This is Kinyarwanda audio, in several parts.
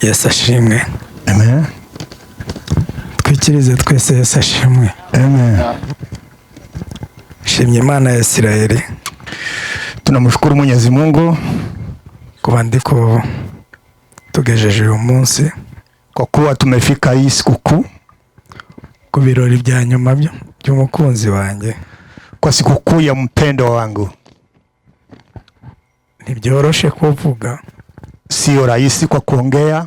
Yesu ashimwe. Amen. Twikirize twese Yesu ashimwe. Amen. Shimye Imana ya Isirayeli. Tunamshukuru Mwenyezi Mungu kuba ndiko tugejeje uyu munsi kwa kuwa tumefika hii sikukuu ku birori bya nyuma by'umukunzi wanjye, kwa sikukuu ya mpendo wangu. Ntibyoroshe kuvuga, sio rahisi kwa kuongea,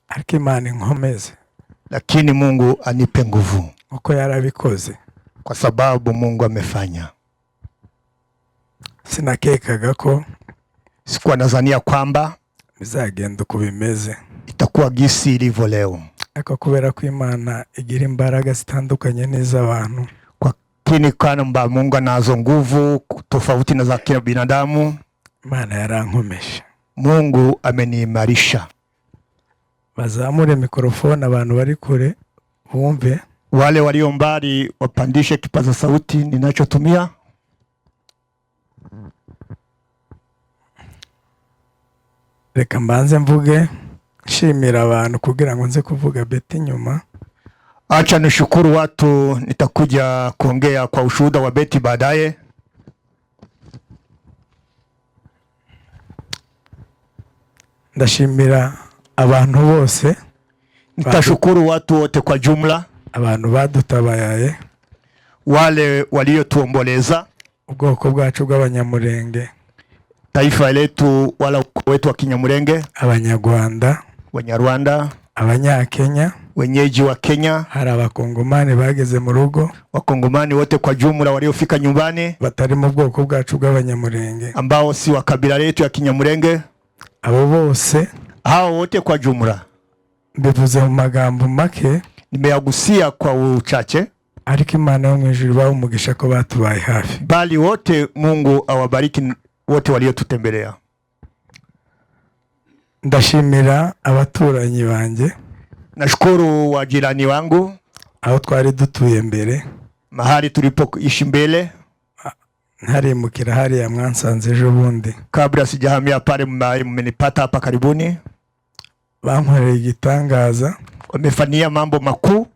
ariko Imana inkomeze, lakini Mungu anipe nguvu uko yarabikoze, kwa sababu Mungu amefanya. Sinakekaga ko sikuwa nadhania kwamba bizagenda uko bimeze, itakuwa gisi ilivyo leo, ariko kubera ko Imana igira imbaraga zitandukanye n'iz'abantu, kwa kini kwamba Mungu anazo nguvu tofauti na za kila binadamu, Imana yarankomesha. Mungu ameniimarisha. Bazamure mikrofone abantu bari kure bumve. Wale walio mbali wapandishe kipaza sauti ninachotumia. Reka mbanze mvuge shimira abantu kugira ngo nze kuvuga Beti nyuma. Acha nishukuru watu, nitakuja kuongea kwa ushuhuda wa Beti baadaye. Ndashimira abantu bose. Nitashukuru watu wote kwa jumla. Abantu badutabaye, wale waliotuomboleza, ubwoko bwacu bw'Abanyamurenge, taifa letu wala ukoo wetu wa Kinyamurenge, Abanyarwanda, Wanyarwanda, Abanyakenya, wenyeji wa Kenya, hari Abakongomani bageze mu rugo, Wakongomani wote kwa jumla waliofika nyumbani batari mu bwoko bwacu bw'Abanyamurenge, ambao si wa kabila letu ya Kinyamurenge. Abo bose, hao wote kwa jumla mbivuze mu magambo make, nimeyagusia kwa uchache, ariko Imana yo mu ijuru baha umugisha ko batubaye hafi. Bali wote Mungu awabariki wote waliotutembelea. Ndashimira abaturanyi banjye. Nashukuru wajirani wangu, aho twari dutuye mbere, mahali tulipoishi mbele, ntarimukira hariya mwansanze ejo bundi. Kabla sijahamia pale mmenipata hapa karibuni. Bankoreye igitangaza, wamefanyia mambo makuu,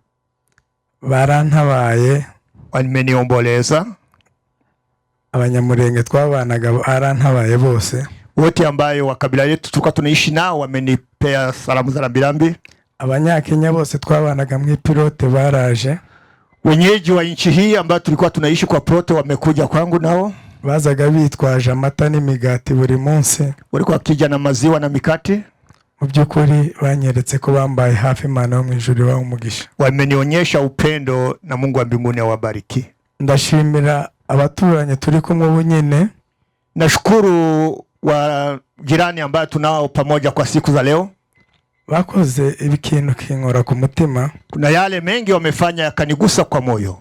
barantabaye, wameniomboleza. Abanyamurenge twabanaga barantabaye bose, wote ambayo wa kabila yetu tulikuwa tunaishi nao wamenipea salamu za rambirambi. Abanyakenya bose twabanaga mu pilote baraje, wenyeji wa nchi hii ambao tulikuwa tunaishi kwa prote wamekuja kwangu nao. Bazaga bitwaje amata n'imigati buri munsi, walikuwa kija na maziwa na mikati. Mu byukuri banyeretse ko bambaye hafi, Imana yo mu ijuru baha umugisha. Wamenionyesha upendo na Mungu wa mbinguni awabariki. Ndashimira abaturanyi turi kumwe ubu nyine. Nashukuru wa jirani ambao tunao pamoja kwa siku za leo. Bakoze ibikintu kinkora ku mutima. Kuna yale mengi wamefanya yakanigusa kwa moyo.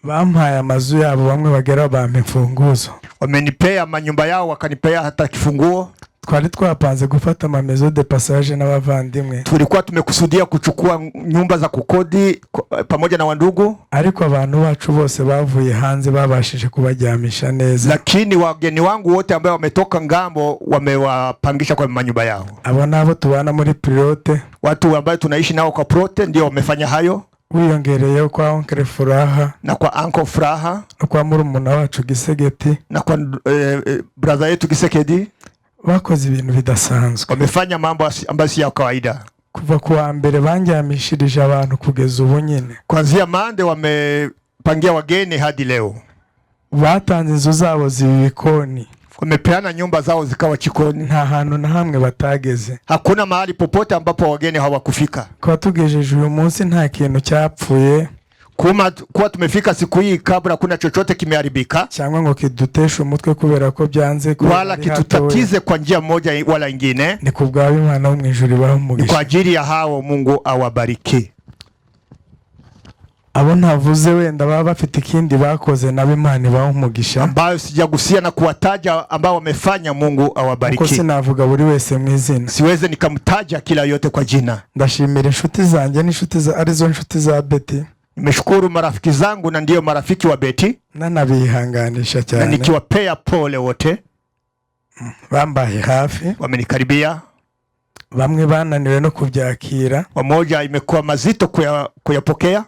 Bampaye amazu yabo, bamwe bagera bampa imfunguzo. Wamenipea manyumba yao, wakanipea hata kifunguo. Twari twapanze gufata ama maison de passage n'abavandimwe. Tulikuwa tumekusudia kuchukua nyumba za kukodi pamoja na wandugu, ariko abantu bacu bose bavuye hanze babashije kubajyamisha neza. Lakini wageni wangu wote ambao wametoka ngambo wamewapangisha kwa manyumba yao. Abo nabo tubana muri pilote, watu ambao tunaishi nao kwa prote ndio wamefanya hayo. Wiyongereye kwa Oncle Furaha, na kwa Uncle Furaha, na kwa murumuna wacu Gisegeti, na kwa brother yetu Gisekedi. Bakoze ibintu bidasanzwe, wamefanya mambo ambayo si ya kawaida. Kuva kuwa mbere banjyamishirije abantu kugeza ubu nyine. Kuanzia Mande wamepangia wageni hadi leo. Batanze inzu zabo zibikoni, wamepeana nyumba zao zikawa chikoni. Nta hantu na hamwe batageze. Hakuna mahali popote ambapo wageni hawakufika. Kwa tugejeje uyu munsi nta kintu cyapfuye. Kuwa tumefika siku hii kabla kuna chochote kimeharibika, cyangwa ngo kiduteshe umutwe kubera ko byanze ko wala kitutatize kwa njia moja wala nyingine. Ni kubgawe Imana wo mu ijuru baha umugisha. Kwa ajili ya hao Mungu awabariki. Abo ntavuze wenda baba bafite ikindi bakoze nabo Imana baha umugisha, ambayo sijagusia na kuwataja ambao wamefanya. Mungu awabariki. Uko sinavuga buri wese mu izina, siweze nikamtaja kila yote kwa jina. Ndashimira inshuti zanjye n'inshuti za arizo inshuti za Beti. Nimeshukuru marafiki zangu na ndio marafiki wa Beti. Nanabihanganisha cyane. Na nikiwapea pole wote. Bambaye hafi. Wamenikaribia. bamwe bananiwe no kubyakira, wamoja imekuwa mazito kuyapokea.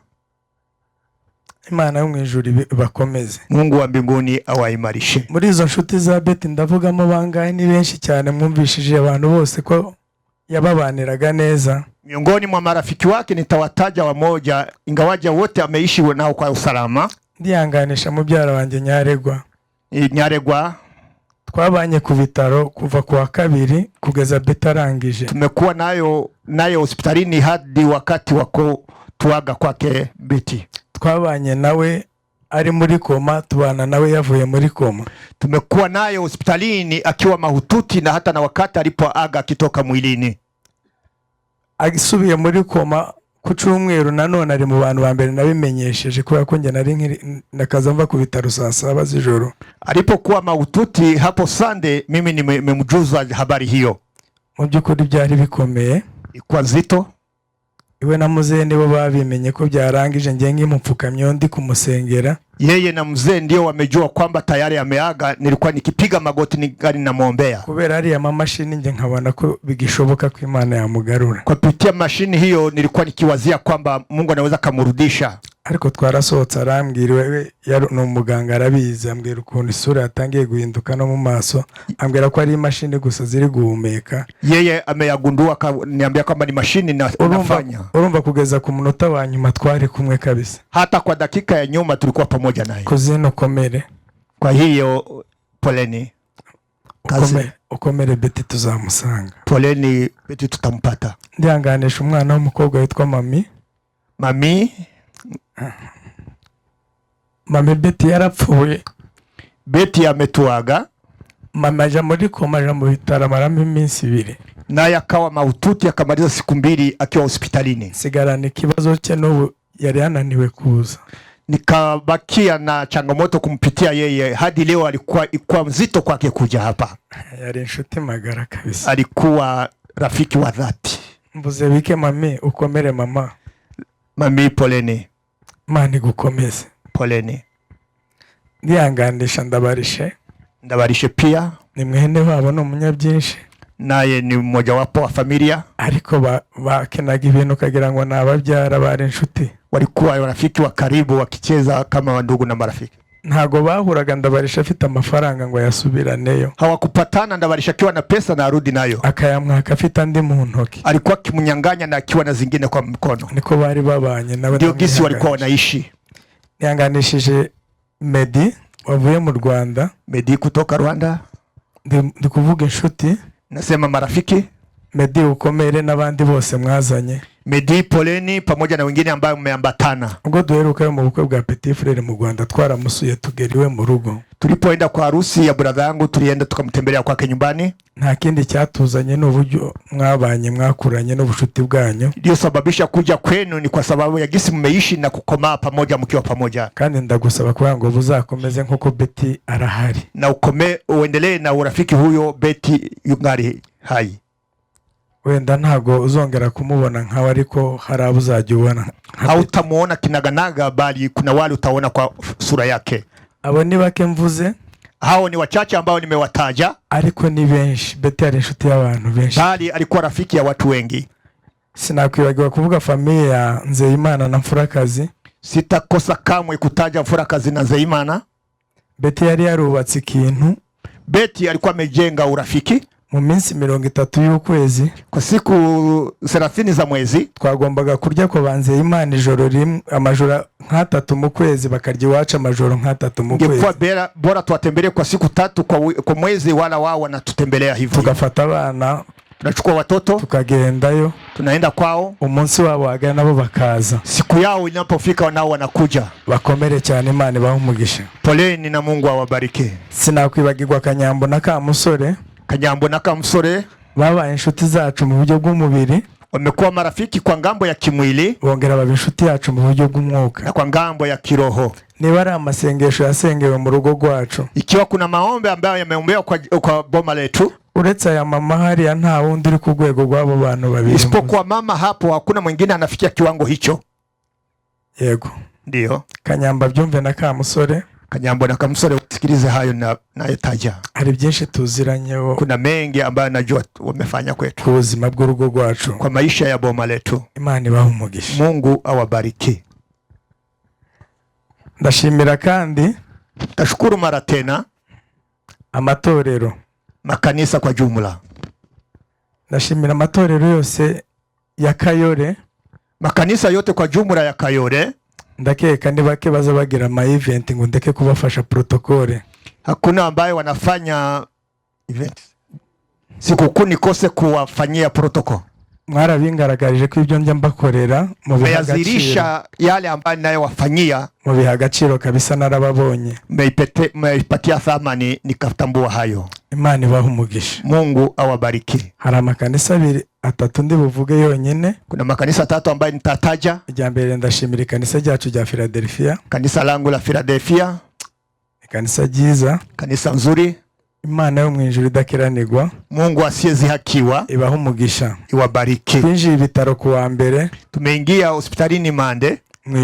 Imana yo mu ijuru bakomeze. Mungu wa mbinguni awaimarishe. Muri izo nshuti za Betty ndavugamo bangahe ni benshi cyane, mwumvishije abantu bose ko yababaniraga neza. Miongoni mwa marafiki wake nitawataja wamoja, ingawaje wote ameishi nao kwa usalama. Ndiyanganisha mubyara wanjye Nyaregwa. Nyaregwa twabanye ku bitaro kuva ku wa kabiri kugeza Betty arangije. Tumekuwa nayo hospitalini hadi wakati wako tuaga kwake Betty. Twabanye nawe ari muri koma, tubana nawe yavuye muri koma. Tumekuwa nayo hospitalini akiwa mahututi na hata na wakati alipoaga akitoka mwilini. Agisubiye muri koma ku cyumweru nanone ari mu bantu ba mbere nabimenyesheje kubera ko nge nari nakaza mva ku bitaro saa 7 z'ijoro. Alipokuwa mahututi hapo Sunday, mimi nimemjuza habari hiyo. Mu byukuri byari bikomeye, ikuwa nzito. Iwe na muzee nibo babimenye ko byarangije, nge nkimupfukamye ndi kumusengera. Yeye na mzee ndio wamejua kwamba tayari ameaga. Nilikuwa nikipiga magoti nigari na muombea. Kubera ari ya mashini nge nkabona ko bigishoboka ko Imana yamugarura. Kwa kupitia mashini hiyo nilikuwa nikiwazia kwamba Mungu anaweza kumrudisha. Ariko twarasohotse arambwira, wewe yari umuganga arabizi, ambwira ukuntu isura yatangiye guhinduka no mu maso, ambwira ko ari mashini gusa ziri guhumeka. Yeye ameyagundua, niambia kwamba ni mashini na unafanya. Urumva kugeza ku munota wa nyuma twari kumwe kabisa. Hata kwa dakika ya nyuma tulikuwa pamoja naye. Kuzino komere. Kwa hiyo poleni. Ukomere Betty tuzamusanga. Poleni Betty tutampata. Ndihanganisha umwana w'umukobwa witwa Mami. Mami Betty yarapfuye. Betty ametuaga. Mama aja muri koma, aja mu bitaro amaramo iminsi 2. Naye akawa mahututi akamaliza siku 2 akiwa hospitalini. Sigarana ikibazo cye n'ubu yari yananiwe kuza. Nikabakia na changamoto kumpitia yeye hadi leo ilikuwa mzito kwake kuja hapa. Yari inshuti magara kabisa. Alikuwa rafiki wa dhati. Mvuze bike Mami, ukomere mama. Mami poleni. Mani gukomeze. Poleni. Ndihanganisha Ndabarishe pia. Ni mwene wabo no munyabyinshi. Naye ni mmoja wapo wa familia. Ariko bakenaga ibintu kagira ngo nababyara bari inshuti. Walikuwa rafiki wa karibu wakicheza kama ndugu na marafiki. Ntago bahuraga Ndabarisha afite amafaranga ngo yasubiraneyo. Hawakupatana Ndabarisha akiwa na pesa na arudi nayo. Akayamwaka afite andi mu ntoki. Alikuwa kimunyanganya na akiwa na zingine kwa mkono. Niko bari babanye nawe. Ndio gisi walikuwa wanaishi. Nihanganishije Medi wavuye mu Rwanda. Medi kutoka Rwanda. Ndi kuvuga inshuti. Nasema marafiki. Medi ukomere n'abandi bose mwazanye. Medi poleni pamoja na wengine ambao mmeambatana. Ubwo duheruka mu bukwe bwa Petit Frere mu Rwanda twaramusuye tugeriwe mu rugo. Tulipoenda kwa harusi ya brother yangu tulienda tukamtembelea kwake nyumbani. Nta kindi cyatuzanye n'uburyo mwabanye mwakuranye n'ubushuti bwanyu. Ndio sababisha kuja kwenu ni kwa sababu ya gisi mmeishi na kukomaa pamoja mkiwa pamoja. Kandi ndagusaba kwa ngo buzakomeze nk'uko Betty arahari. Na uendelee na urafiki huyo Betty yungari hai. Wenda ntago uzongera kumubona nkawe, ariko hari abuzajya ubona. Hautamuona kinaganaga, bali kuna wale utaona kwa sura yake. Abo ni bake mvuze. Hao ni wachache ambao nimewataja. Ariko ni benshi. Betty ari inshuti y'abantu benshi. Bali alikuwa rafiki ya watu wengi. Sinakwibagiwa kuvuga familia ya Nzeyimana na Mfurakazi. Sitakosa kamwe kutaja Mfurakazi na Nzeyimana. Betty yari yarubatse ikintu. Betty alikuwa amejenga urafiki. Mu minsi 30 y'ukwezi, kwa siku 30 za mwezi, twagombaga kurya kwa Banzeyimana ijoro rimwe, amajoro 3 mu kwezi, bakarya iwacu amajoro 3 mu kwezi. Ingekuwa bora tuwatembelee kwa siku 3 kwa mwezi, wala wao wanatutembelea hivyo. Tugafata abana, tunachukua watoto, tukagendayo, tunaenda kwao, umunsi wabo wagana nabo bakaza. Siku yao inapofika nao wanakuja. Bakomere cyane, Imana ibahe umugisha. Poleni na Mungu awabariki. Sinakwibagirwa Kanyambo na Kamusore. Kanyambo na Kamusore babaye inshuti zacu mu buryo bw'umubiri. Wamekuwa marafiki kwa ngambo ya kimwili, bongera baba inshuti yacu mu buryo bw'umwuka na kwa ngambo ya kiroho. Niba ari amasengesho yasengewe mu rugo rwacu, ikiwa kuna maombi ambayo yameombewa kwa boma letu, uretse aya mama hariya nta wundi uri ku rwego rw'abo bantu babiri. Isipokuwa mama hapo hakuna mwingine anafikia kiwango hicho. Yego. Ndio. Kanyamba byumve na Kamusore. Kanyambo na Kamusore wasikilize hayo na yetaja. Hari byinshi tuziranyeho. Kuna mengi ambayo najua wamefanya kwetu. Ku buzima bw'urugo rwacu. Kwa maisha ya boma letu. Imana ibahe umugisha. Mungu awabariki. Ndashimira kandi. Tashukuru mara tena. Amatorero. Makanisa kwa jumla. Ndashimira amatorero yose ya Kayole. Makanisa yote kwa jumla ya Kayole. Ndakeka ni bake baza bagira ama event ngo ndeke kubafasha protokole. Hakuna ambaye wanafanya event. Sikukuu nikose kuwafanyia protokole. Mwarabingaragarije ko ibyo njya mbakorera mu bihazirisha yale ambaye nayo wafanyia mu bihagaciro kabisa narababonye. Meipatia thamani nikatambua hayo. Imana ibahe umugisha. Mungu awabariki. Hari amakanisa 2-3 ndi buvuge yonyine. Kuna makanisa 3 ambaye nitataja. Ijya mbere ndashimira kanisa ryacu rya Philadelphia. Kanisa langu la Philadelphia. Kanisa ryiza. Kanisa nzuri. Imana yo mwijuru idakiranirwa. Mungu asiyezihakiwa ibahe umugisha. Iwabariki. Twinjiye ibitaro ku wa mbere. Tumeingia hospitalini Mande.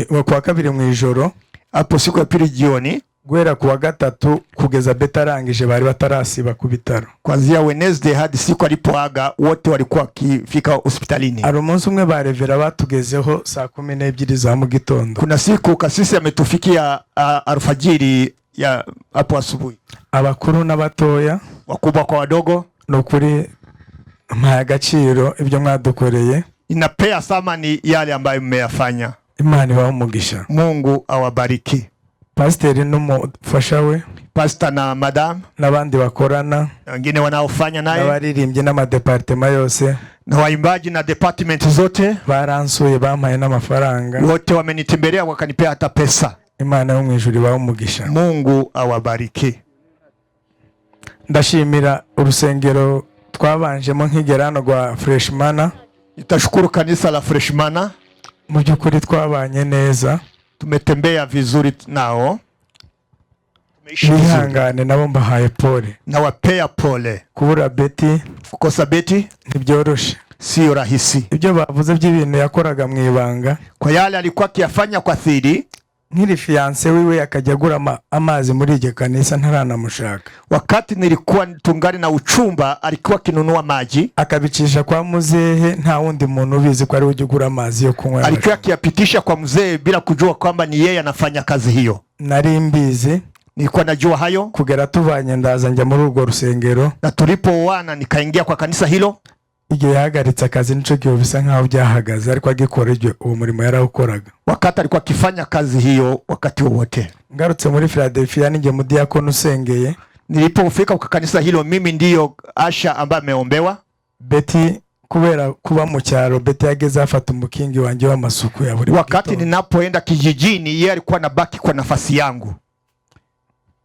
Ku wa kabiri mu ijoro. Hapo siku ya pili jioni. Guhera ku wa gatatu kugeza beta arangije bari batarasiba ku bitaro. Kuanzia Wednesday hadi siku alipoaga wote walikuwa kifika hospitalini. Ari umunsi umwe barevera batugezeho saa 12 za mu gitondo. Kuna siku kasisi ametufikia alfajiri ya hapo asubuhi. Abakuru n'abatoya, wakubwa kwa wadogo, nokuri mpaya agaciro ibyo mwadukoreye. Inapea thamani yale ambayo mmeyafanya. Imana ibahe umugisha. Mungu awabariki. Pastor n'umufasha we, pastor na madam, n'abandi bakorana, wengine wanaofanya naye, n'abaririmbye n'amadepartement yose, na waimbaji na department zote baransuye bampaye n'amafaranga. Wote wamenitembelea wakanipea hata pesa. Imana yo mwijuru ibahe umugisha. Mungu awabariki. Ndashimira urusengero twabanjemo nk'igerano rwa Freshmana. Nitashukuru kanisa la Freshmana. Mu byukuri twabanye neza. Tumetembea vizuri nao. Nihangane nabo mbahaye pole. Na wapea pole. Kubura Betty. Kukosa Betty. Ntibyoroshe. Sio rahisi. Ibyo bavuze by'ibintu yakoraga mu ibanga. Kwa yale alikuwa akiyafanya kwa siri. Nkiri fiance wiwe akajya gura amazi muri iryo kanisa ntaranamushaka. Wakati nilikuwa tungari na uchumba alikuwa kinunua maji. Akabicisha kwa muzehe nta wundi muntu ubizi ko ari ujya gura amazi yo kunywa. Alikuwa akiyapitisha kwa mzee bila kujua kwamba ni yeye anafanya kazi hiyo. Nari mbizi. Nilikuwa najua hayo. Kugera tuvanye ndaza njya muri urwo rusengero. Na tulipoana nikaingia kwa kanisa hilo. Igihe yahagaritse akazi nico gihe bisa nkaho byahagaze ariko agikora ibyo uwo murimo yarawukoraga. Wakati alikuwa akifanya kazi hiyo wakati wote. Ngarutse muri Philadelphia ninge mu diakono usengeye. Nilipofika kwa kanisa hilo mimi ndiyo Asha ambaye ameombewa. Betty kubera kuba mu cyaro Betty yageze afata umukingi wanje w'amasuku ya buri. Wakati ninapoenda kijijini yeye alikuwa anabaki kwa nafasi yangu.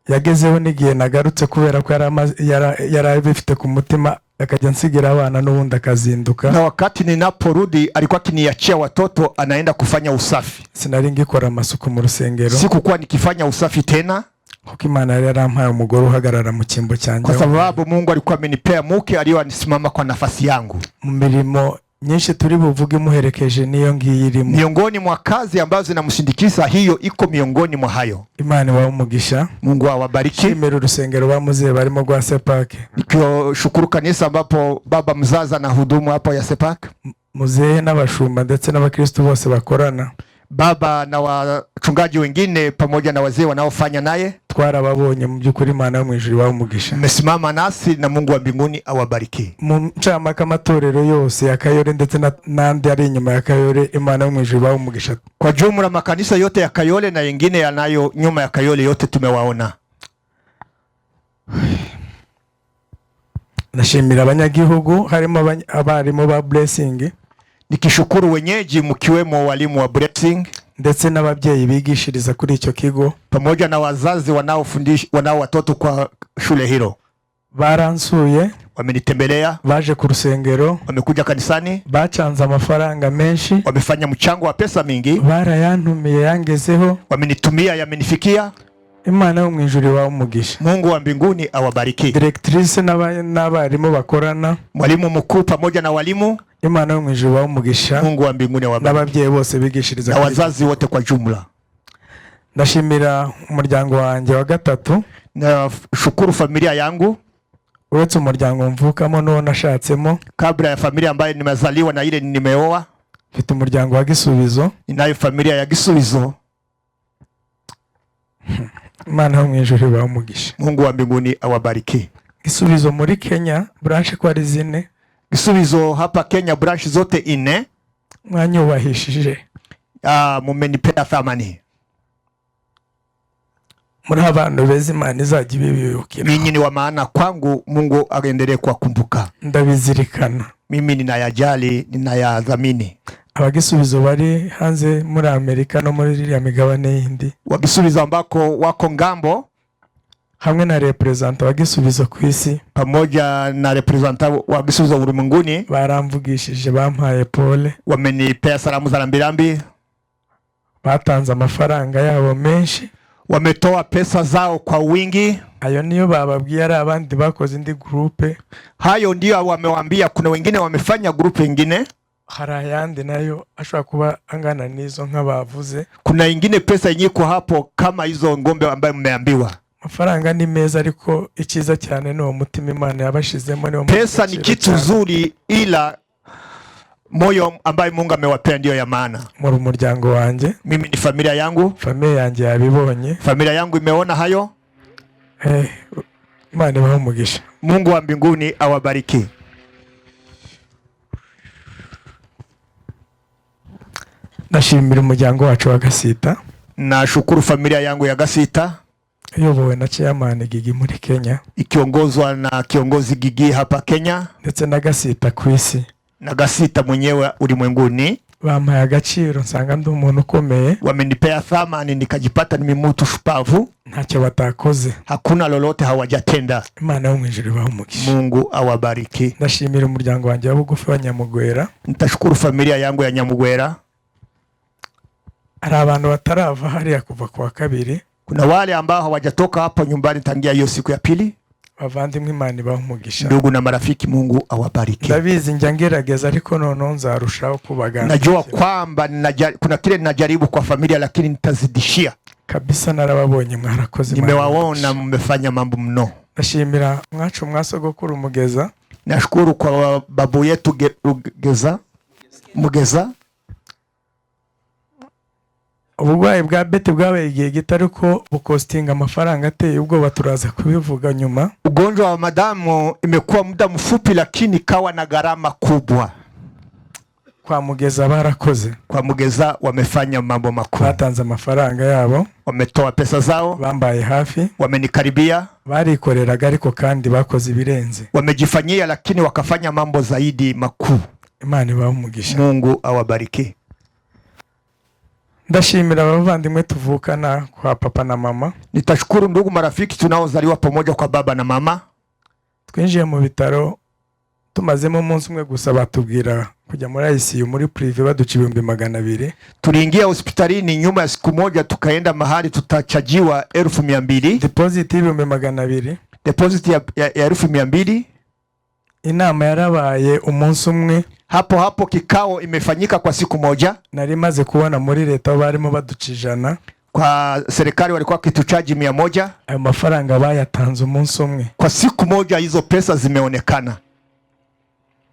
Yagezeho nigihe nagarutse kubera ko yari bifite ku mutima akajya nsigira abana n'ubundi akazinduka. Na wakati ninaporudi alikuwa kiniachia watoto anaenda kufanya usafi. Sinari ngikora amasuku mu rusengero. Sikukuwa nikifanya usafi tena. Kuko Imana yari yarampaye umugore uhagarara mu kimbo cyanje. Kwa sababu Mungu alikuwa amenipea mke aliyesimama kwa nafasi yangu. Mu mirimo nyinshi turi buvuge muherekeje niyo ngiyirimo. Miongoni mwa kazi ambazo zinamsindikiza hiyo iko miongoni mwa hayo. Imana ibahe umugisha. Mungu awabariki. Shimira urusengero bamuze barimo rwa Sepak. Nikishukuru kanisa ambapo baba mzaza na hudumu hapo ya Sepak. Muzehe n'abashumba ndetse n'abakristo bose bakorana. Baba na wachungaji wengine pamoja na wazee wanaofanya naye. Twarababonye mu byukuri Imana yo mwijuru ibahe umugisha. Mmesimama nasi na Mungu wa mbinguni awabariki. Mu ncamaka amatorero yose ya Kayole ndetse n'andi ari inyuma ya Kayole Imana yo mwijuru ibahe umugisha. Kwa jumla makanisa yote ya Kayole na yengine yanayo nyuma ya Kayole yote tumewaona. Nashimira abanyagihugu harimo abarimu ba Blessing. Nikishukuru wenyeji mkiwemo walimu wa Blessing ndetse n'ababyeyi bigishiriza kuri icyo kigo pamoja na wazazi wanaofundisha watoto kwa shule hilo. Baransuye, wamenitembelea, baje ku rusengero, wamekuja kanisani, bacanze amafaranga menshi, wamefanya mchango wa pesa mingi, barayantumiye yangezeho, wamenitumia yamenifikia. Imana yo mwijuru ibahe umugisha. Mungu wa mbinguni awabariki. Directrice n'abarimu bakorana, mwalimu mkuu pamoja na walimu, Imana yo mwijuru ibahe umugisha. Mungu wa mbinguni awabariki. N'ababyeyi bose bigishiriza na wazazi wote kwa jumla. Ndashimira umuryango wanjye wa gatatu. Nashukuru familia yangu. Uretse umuryango mvukamo n'uwo nashatsemo. Kabla ya familia ambayo nimezaliwa na ile nimeoa. Mfite umuryango wa Gisubizo. Ninayo familia ya Gisubizo. Imana yo mu ijuru ibahe umugisha. Mungu wa mbinguni awabariki. Gisubizo muri Kenya branch kwa ari 4. Gisubizo hapa Kenya branch zote 4. Mwanyubahishije. Mumenipea thamani. Muri abantu beza Imana izajya ibibibukira. Ninyi ni wa maana kwangu, Mungu aendelee kuwakumbuka. Ndabizirikana. Mimi ninayajali, ninayadhamini. Abagisubizo bari hanze muri Amerika no muri iriya migabane yindi. Wagisubizo ambako wako ngambo hamwe na representa wa Gisubizo ku isi, pamoja na representa wa Gisubizo ulimwenguni, baramvugishije bampaye pole. Wamenipea salamu za rambirambi. Batanze amafaranga yabo menshi. Wametoa pesa zao kwa wingi. Ayo niyo bababwiye ari abandi bakoze indi groupe. Hayo ndio wamewaambia, kuna wengine wamefanya group nyingine. Hari ayandi nayo ashobora kuba angana nizo nk'abavuze. Kuna ingine pesa inyiko hapo kama hizo ngombe ambayo mmeambiwa. Mafaranga ni meza ariko ikiza cyane no mutima Imana yabashizemo ni pesa ni kitu nzuri, ila moyo ambaye Mungu amewapea ndio ya maana. Muri umuryango wanje, mimi ni familia yangu. Familia yanjye yabibonye. Familia yangu imeona hayo. Imana ibahe umugisha. Mungu wa mbinguni awabariki. Nashimira umuryango wacu wa Gasita. Nashukuru familia yangu ya Gasita. Iyobowe na chairman Gigi muri Kenya. Ikiongozwa na kiongozi Gigi hapa Kenya. Ndetse na Gasita ku isi. Na Gasita mwenyewe ulimwenguni. Bampaye agaciro nsanga ndi umuntu ukomeye. Wamenipea thamani nikajipata ni mtu shupavu. Ntacyo batakoze. Hakuna lolote hawajatenda. Imana yo mu ijuru ibahe umugisha. Mungu awabariki. Ndashimira umuryango wanjye wa bugufi wa Nyamugwera. Nitashukuru familia yangu ya Nyamugwera. Hari abantu batarava hariya kuva kwa kabiri. Kuna wale ambao hawajatoka hapo nyumbani tangia hiyo siku ya pili. Bavandimwe Imana ibahe umugisha. Ndugu na marafiki, Mungu awabariki. Ndabizi njya ngerageza ariko noneho nzarushaho kubagana. Najua kwamba kuna kile ninajaribu kwa familia lakini nitazidishia. Kabisa narababonye mwarakoze. Nimewaona mmefanya mambo mno. Nashimira mwacu mwasogokuru Mugeza. Nashukuru kwa babu yetu Mugeza. Ubugwayi bwa Beti bwabaye igihe gitari ko bukostinga amafaranga ateye ubwoba, turaza kubivuga nyuma. Ugonjwa wa madamu imekuwa muda mfupi lakini kawa na gharama kubwa. Kwa Mugeza barakoze. Kwa Mugeza wamefanya mambo makubwa. Batanze amafaranga yabo, wametoa pesa zao, bambaye hafi, wamenikaribia, barikoreraga ariko kandi bakoze ibirenze. Wamejifanyia lakini wakafanya mambo zaidi makuu. Imana ibahe umugisha. Mungu awabariki. Ndashimira abavandimwe tuvukana kwa papa na mama. Nitashukuru ndugu marafiki tunaozaliwa pamoja kwa baba na mama. Twinjiye mu bitaro tumazemo umunsi umwe gusa batubwira kujya muri ICU muri prive baduca 200. Tuliingia hospitalini nyuma ya siku moja tukaenda mahali tutachajiwa 1200. Deposit 200. Deposit ya 1200. Inama yarabaye umunsi umwe. Hapo kikao imefanyika kwa siku moja. Nari maze kubona muri leta barimo baducijana. Kwa serikali walikuwa kituchaji 100. Ayo mafaranga bayatanze umunsi umwe. Kwa siku moja hizo pesa zimeonekana.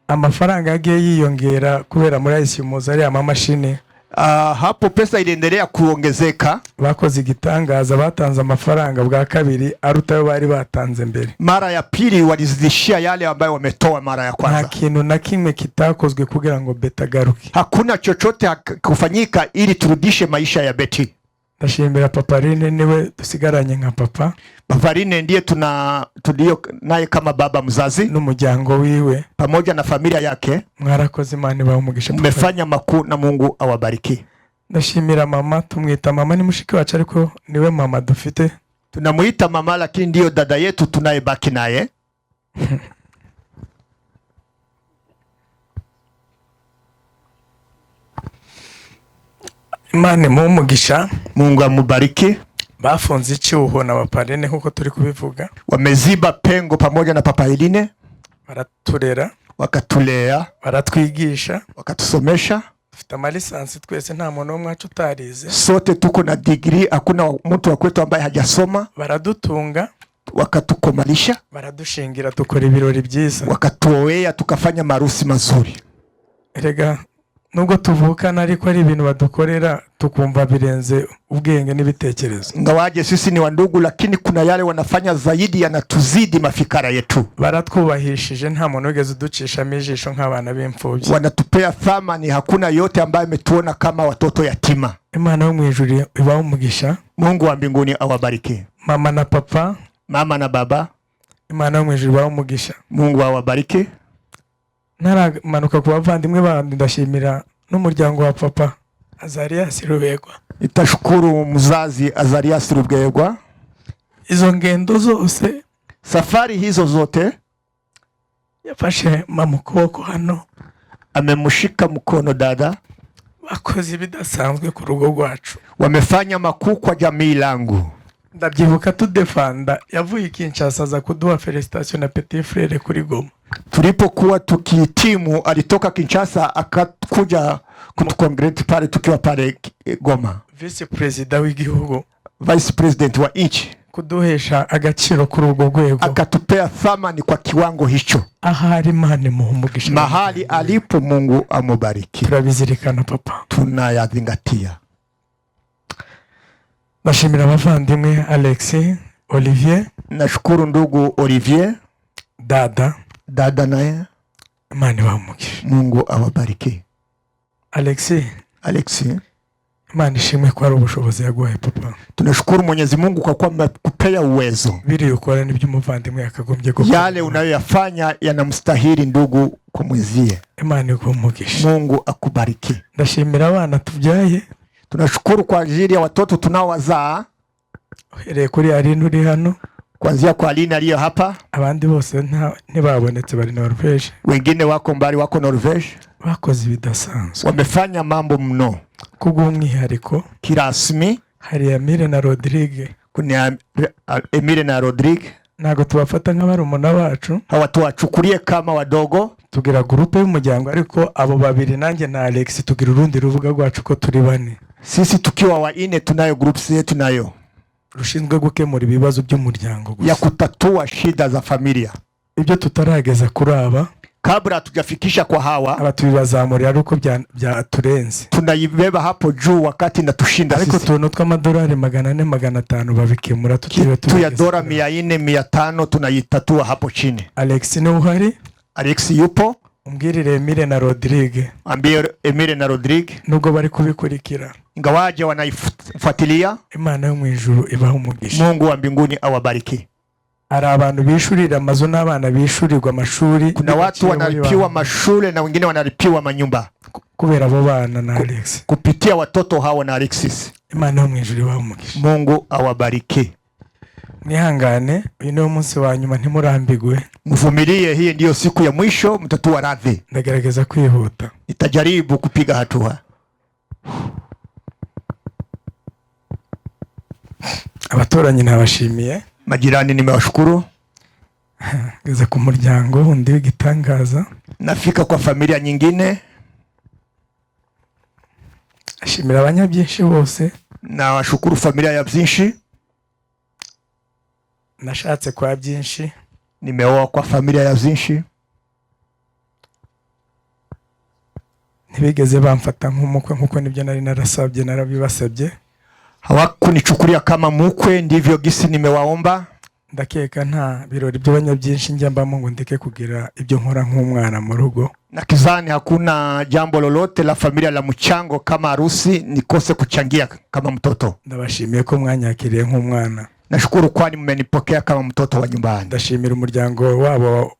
Amafaranga yagiye yiyongera kubera muri ICU muzari amamashini. Hapo pesa iliendelea kuongezeka. Bakoze igitangaza, batanze amafaranga bwa kabiri arutayo bari batanze mbere. Mara ya pili walizidishia yale ambayo wametoa mara ya kwanza. Nta kintu na kimwe kitakozwe kugira ngo Beti agaruke. Hakuna chochote kufanyika ili turudishe maisha ya Beti. Ndashimira Papa Rine, niwe dusigaranye nka papa. Papa Rine ndiye tulio naye kama baba mzazi n'umuryango wiwe pamoja na familia yake. Mwarakoze, Imana ibahe umugisha. Mmefanya makuu na Mungu awabariki. Ndashimira mama, tumwita mama ni mushiki wacu ariko niwe mama dufite. Tunamuita mama lakini ndio dada yetu tunayebaki naye. Imana imuhe umugisha. Mungu amubariki. Bafunze icyuho na Papa Rine nkuko turi kubivuga. Wameziba pengo pamoja na Papa Rine. Baraturera, wakatulea, baratwigisha, wakatusomesha. Dufite amalisansi twese, nta muntu umwe wacu utarize. Sote tuko na degree, hakuna mtu wa kwetu ambaye hajasoma. Baradutunga, wakatukomalisha, baradushingira, tukora ibirori byiza, wakatuoea, tukafanya marusi mazuri. Erega nubwo tuvukana ariko ari ibintu badukorera tukumva birenze ubwenge n'ibitekerezo. Ngawaje sisi ni wandugu, lakini kuna yale wanafanya zaidi yanatuzidi mafikara yetu. Baratwubahishije, nta muntu wigeze uducisha ijisho nk'abana b'imfubyi. Wanatupea thamani, hakuna yote ambaye ametuona kama watoto yatima. Imana yo mu ijuru ibahe umugisha. Mungu wa mbinguni awabariki. Mama na papa, mama na baba, Imana yo mu ijuru ibahe umugisha. Mungu awabariki. Naramanuka ku bavandimwe bandi, ndashimira n'umuryango wa papa Azarias Rubegwa. Itashukuru mzazi Azarias Rubegwa. Izo ngendo zose, safari hizo zote, yafashe mama ukuboko hano, amemushika mkono dada. Bakoze ibidasanzwe ku rugo rwacu, wamefanya makuu kwa jamii langu. Ndabyibuka tudefanda, yavuye Kinshasa za kuduha felicitation na Petit Frere kuri Goma. Tulipokuwa tukitimu, alitoka Kinshasa akakuja kutukongreti pale tukiwa pale Goma. Vice President w'igihugu, Vice President wa nchi, kuduhesha agaciro kuri urwo rwego, akatupea thamani kwa kiwango hicho. Ahari Imana imuhumugisha, mahali alipo Mungu amubariki. Turabizirikana papa, tunayazingatia. Bashimira abavandimwe Alex, Olivier. Nashukuru ndugu Olivier, dada naye, Imana ibahe, Mungu awabariki. Alex, Imana ishimwe kwa ubushobozi yaguhaye papa. Tunashukuru Mwenyezi Mungu kwa kuwa amekupea uwezo. Biri ukora nibyo umuvandimwe yakagombye gukora. Yale unayoyafanya yanamstahili ndugu kwa mwenzie. Imana ikumugisha. Mungu akubariki. Ndashimira abana tubyaye. Tunashukuru kwa ajili ya watoto tunaowazaa. Uhereye kuri Aline uri hano, kuanzia kwa Aline aliyo hapa. Abandi bose ntibabonetse bari Norvege. Wengine wako mbali, wako Norvege. Bakoze ibidasanzwe, wamefanya mambo mno. Kubw'umwihariko kirasmi hari Emile na Rodrigue. Kuna Emile na Rodrigue, ntago tubafata nk'abarumuna bacu, hawatuwachukulie kama wadogo. Tugira groupe y'umuryango, ariko abo babiri nanjye na Alex tugira urundi ruvuga rwacu ko turi bane. Sisi tukiwa waine tunayo groups yetu nayo rushinzwe gukemura ibibazo by'umuryango gusa, ya kutatua shida za familia. Ibyo tutarageza kuri aba, kabla hatujafikisha kwa hawa, abatubibazamurira aruko bya turenze, tunayibeba hapo juu wakati ndatushinda sisi. Ariko tuntu tw'amadolari 400 500 babikemura tutiriwe tu ya dola 400 500 tunayitatua hapo chini. Alex ni uhari? Alex yupo. Umbwirire Emile na Rodrigue. Ambie Emile na Rodrigue nubwo bari kubikurikira, ingawaje wanaifuatilia. Imana yo mu ijuru ibahe umugisha. Mungu wa mbinguni awabariki. Ari abantu bishurira amazu n'abana bishurirwa amashuri. Kuna watu wanalipiwa mashule na wengine wanalipiwa manyumba kubera abo bana na Alex, kupitia watoto hao na Alexis. Imana yo mu ijuru ibahe umugisha. Mungu awabariki. Mwihangane, uyu ni umunsi wa nyuma, ntimurambigwe. Mvumilie, hii ndiyo siku ya mwisho, mtatua radhi. Ndagerageza kwihuta, nitajaribu kupiga hatua. Abaturanyi nabashimiye, majirani nimewashukuru. Ngeze ku muryango undi w'igitangaza, nafika kwa familia nyingine. Ashimira abanyabyinshi bose, na washukuru familia ya Byinshi. Nashatse kwa Byinshi, nimeoa kwa familia ya Byinshi. Ntibigeze bamfata nk'umukwe nkuko nibyo nari narasabye, narabibasabye. Hawakunichukulia kama mukwe, ndivyo gisi nimewaomba. Ndakeka nta birori by'abanyabyinshi njyambamo ngo ndeke kugira ibyo nkora nk'umwana mu rugo. Na kizani hakuna jambo lolote la familia la mchango kama harusi nikose kuchangia kama mtoto. Ndabashimiye ko mwanyakiriye nk'umwana. Nashukuru kwani mmenipokea kama mtoto wa nyumbani. Ndashimira umuryango wabo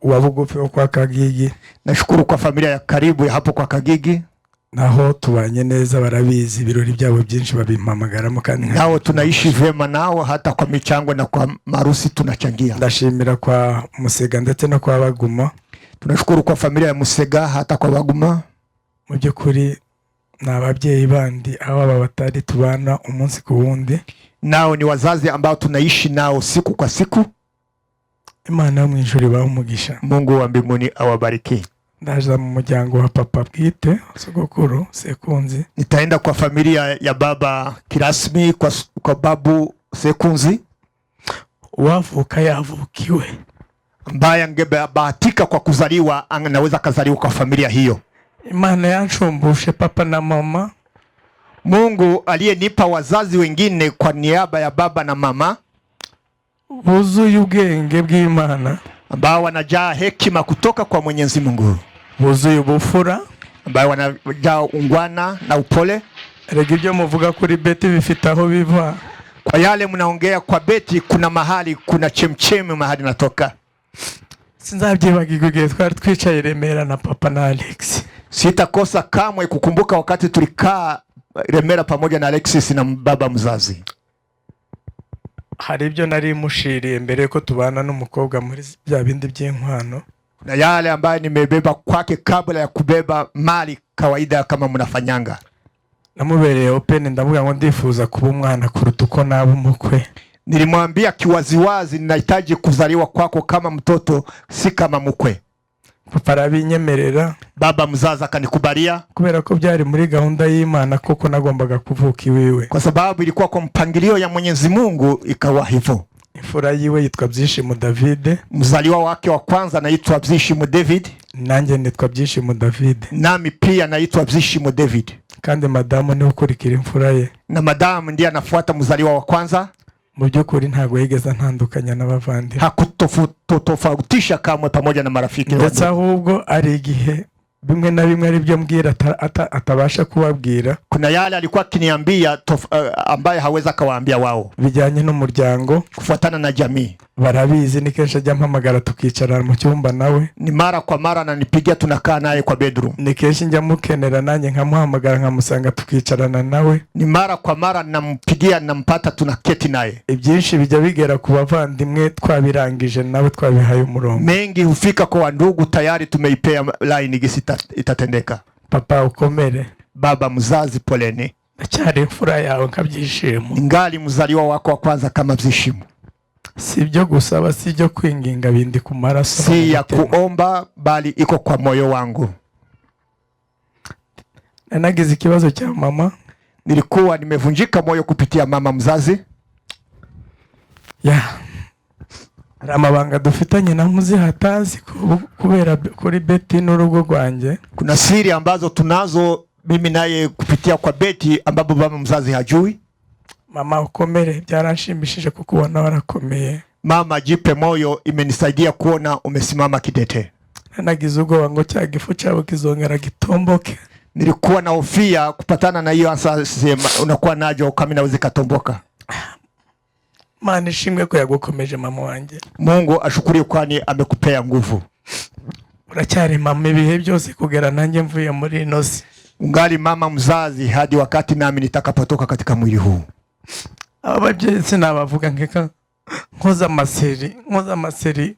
wa bugufi wo kwa Kagigi. Nashukuru kwa familia ya karibu ya hapo kwa Kagigi. Naho tubanye neza, barabizi ibirori byabo byinshi babimpamagaramo kandi nao tunaishi vema nao, hata kwa michango na kwa marusi tunachangia. Ndashimira kwa Musega ndetse no kwa Baguma. Tunashukuru kwa familia ya Musega hata kwa Baguma. Mu by'ukuri n'ababyeyi bandi aho aba batari tubana umunsi ku wundi. Nao ni wazazi ambao tunaishi nao siku kwa siku. Imana yo mu ijuru ibahe umugisha. Mungu wa mbinguni awabariki. ndaza mu muryango wa papa bwite sogokuru Sekunzi. Nitaenda kwa familia ya baba kirasmi kwa babu Sekunzi. Uwavuka yavukiwe, ambaye angebahatika kwa kuzaliwa anaweza kazaliwa kwa familia hiyo. Imana yanshumbushe papa na mama. Mungu aliyenipa wazazi wengine kwa niaba ya baba na mama buzuye ubwenge bw'Imana, ambao wanajaa hekima kutoka kwa Mwenyezi Mungu, buzuye ubufura, ambao wanajaa ungwana na upole. Erega ibyo muvuga kuri Beti bifite aho biva. Kwa yale mnaongea kwa Beti kuna mahali, kuna chemchemi mahali natoka. Sinzabyibagirwa igihe twari twicaye Remera na papa na Alex. Sitakosa kamwe kukumbuka wakati tulikaa Remera pamoja na Alexis na baba mzazi. Hari ibyo nari mushiriye mbere ko tubana n'umukobwa muri bya bindi by'inkwano, na yale ambaye nimebeba kwake kabla ya kubeba mali kawaida kama mnafanyanga. Namubereye open, ndavuga ngo ndifuza kuba umwana kuruta uko naba umukwe. Nilimwambia kiwaziwazi ninahitaji kuzaliwa kwako kama mtoto, si kama mkwe. Papa arabinyemerera, baba mzazi akanikubalia, kubera ko byari muri gahunda y'Imana koko nagombaga kuvuka iwiwe, kwa sababu ilikuwa kwa mpangilio ya Mwenyezi Mungu ikawa hivyo. Imfura yiwe yitwa Byishimo David, mzaliwa wake wa kwanza anaitwa Byishimo David, nanjye nitwa Byishimo David, nami pia naitwa Byishimo David. Kandi madamu ni ukurikira imfura ye, na madamu ndiye anafuata mzaliwa wa kwanza. Mu byukuri ntago yigeze ntandukanya n'abavandimwe, hakutofautisha kamwe pamoja na marafiki. Ndetse ahubwo ari igihe bimwe na bimwe ari byo mbwira atabasha kubabwira. Kuna yale alikuwa akiniambia ambaye haweza kawaambia wao, bijyanye n'umuryango, kufuatana na jamii. Barabizi, ni kenshi ajya mpamagara tukicara mu cyumba nawe, ni mara kwa mara ananipigia tunakaa naye kwa bedroom. Ni kenshi njya mukenera nanjye nkamuhamagara nkamusanga tukicarana nawe. Ni mara kwa mara nampigia nampata tunaketi naye. Ibyinshi bijya bigera ku bavandimwe twabirangije nawe twabihaye umurongo. Mengi hufika kwa ndugu tayari tumeipea line gisi itatendeka. Papa ukomere, baba mzazi poleni. Ndacyari imfura yawe nkabyishimo. Ngali mzaliwa wako wa kwanza kama Byishimo. Si byo gusaba, si byo kwinginga bindi ku maraso, si ya kuomba bali iko kwa moyo wangu. Nagize ikibazo cha mama, nilikuwa nimevunjika moyo kupitia mama mzazi. Ramabanga dufitanye na muzi hatazi kubera kuri Beti n'urugo rwanjye. Kuna siri ambazo tunazo mimi naye kupitia kwa Beti ambapo mama mzazi hajui. Mama ukomere, byaranshimishije kukubona warakomeye. Mama jipe moyo, imenisaidia kuona umesimama kidete. Nagize ubwoba ngo cya gifu cyawe kizongera gitomboke. Nilikuwa na hofia kupatana na hiyo asasi unakuwa najo kama inaweza katomboka. Mana ishimwe ko yagukomeje mama wanjye. Mungu ashukuriwe kwani amekupea nguvu. Uracyari mama ibihe byose kugera nanjye mvuye muri inosi. Ungali mama mzazi hadi wakati nami nitakapotoka katika mwili huu. Ababyeyi sinabavuga nkeka nkoza amaseri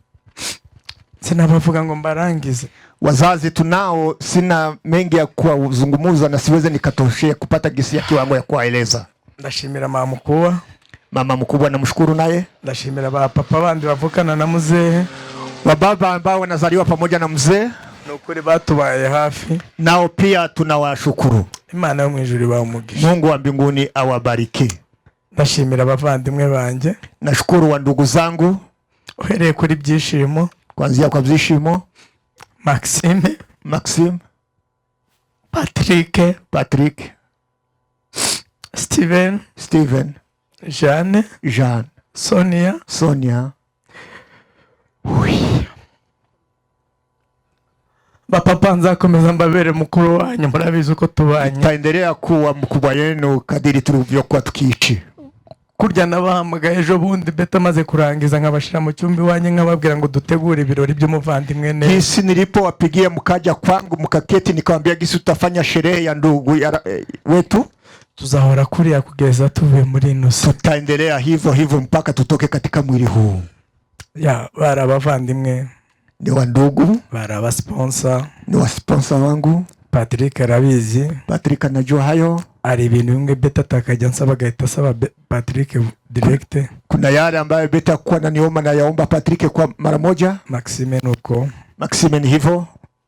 sinabavuga ngo mbarangize. Wazazi tunao, sina mengi ya kuzungumza na siweze nikatoshea kupata gisi ya kiwango ya kuwaeleza. Ndashimira mama mkubwa namshukuru naye. Ndashimira ba papa bandi bavukana na mzee, wa baba ambao wanazaliwa pamoja na mzee, nukuri batubaye hafi, nao pia tunawashukuru. Imana yo mwijuru baumugisha. Mungu wa mbinguni awabariki. Ndashimira abavandimwe banje, nashukuru wa ndugu zangu, uhereye kuri Byishimo, kuanzia kwa Byishimo, Maxime, Patrick, Steven, Jeanne, Sonia. Bapapa nzakomeza mbabere mukuru wanyu, murabizi uko tubanye. Taendelea kuwa mkubwa yenu kadiri tulivyokuwa tukiishi. Kurya nabahamagaye ejo bundi Beta maze kurangiza nkabashira mu cyumba iwanyu nkababwira ngo dutegure ibirori by'umuvandimwe neza. Hisi nilipowapigia mkaja kwangu mkaketi nikamwambia gisi tutafanya sherehe ya ndugu wetu. Tuzahora kuriya kugeza tuvuye muri inosi. Tutaendelea hivyo mpaka tutoke katika mwili huu. Bara abavandimwe, ni wa ndugu, bara aba sponsor, ni wa sponsor wangu. Patrick arabizi. Patrick anajua hayo. Ari ibintu bimwe Beta atakajya nsaba gahita asaba Patrick direct. Kuna yale ambayo Beta kuwa na niomba na yaomba Patrick kwa mara moja. Maxime nuko. Maxime ni hivyo.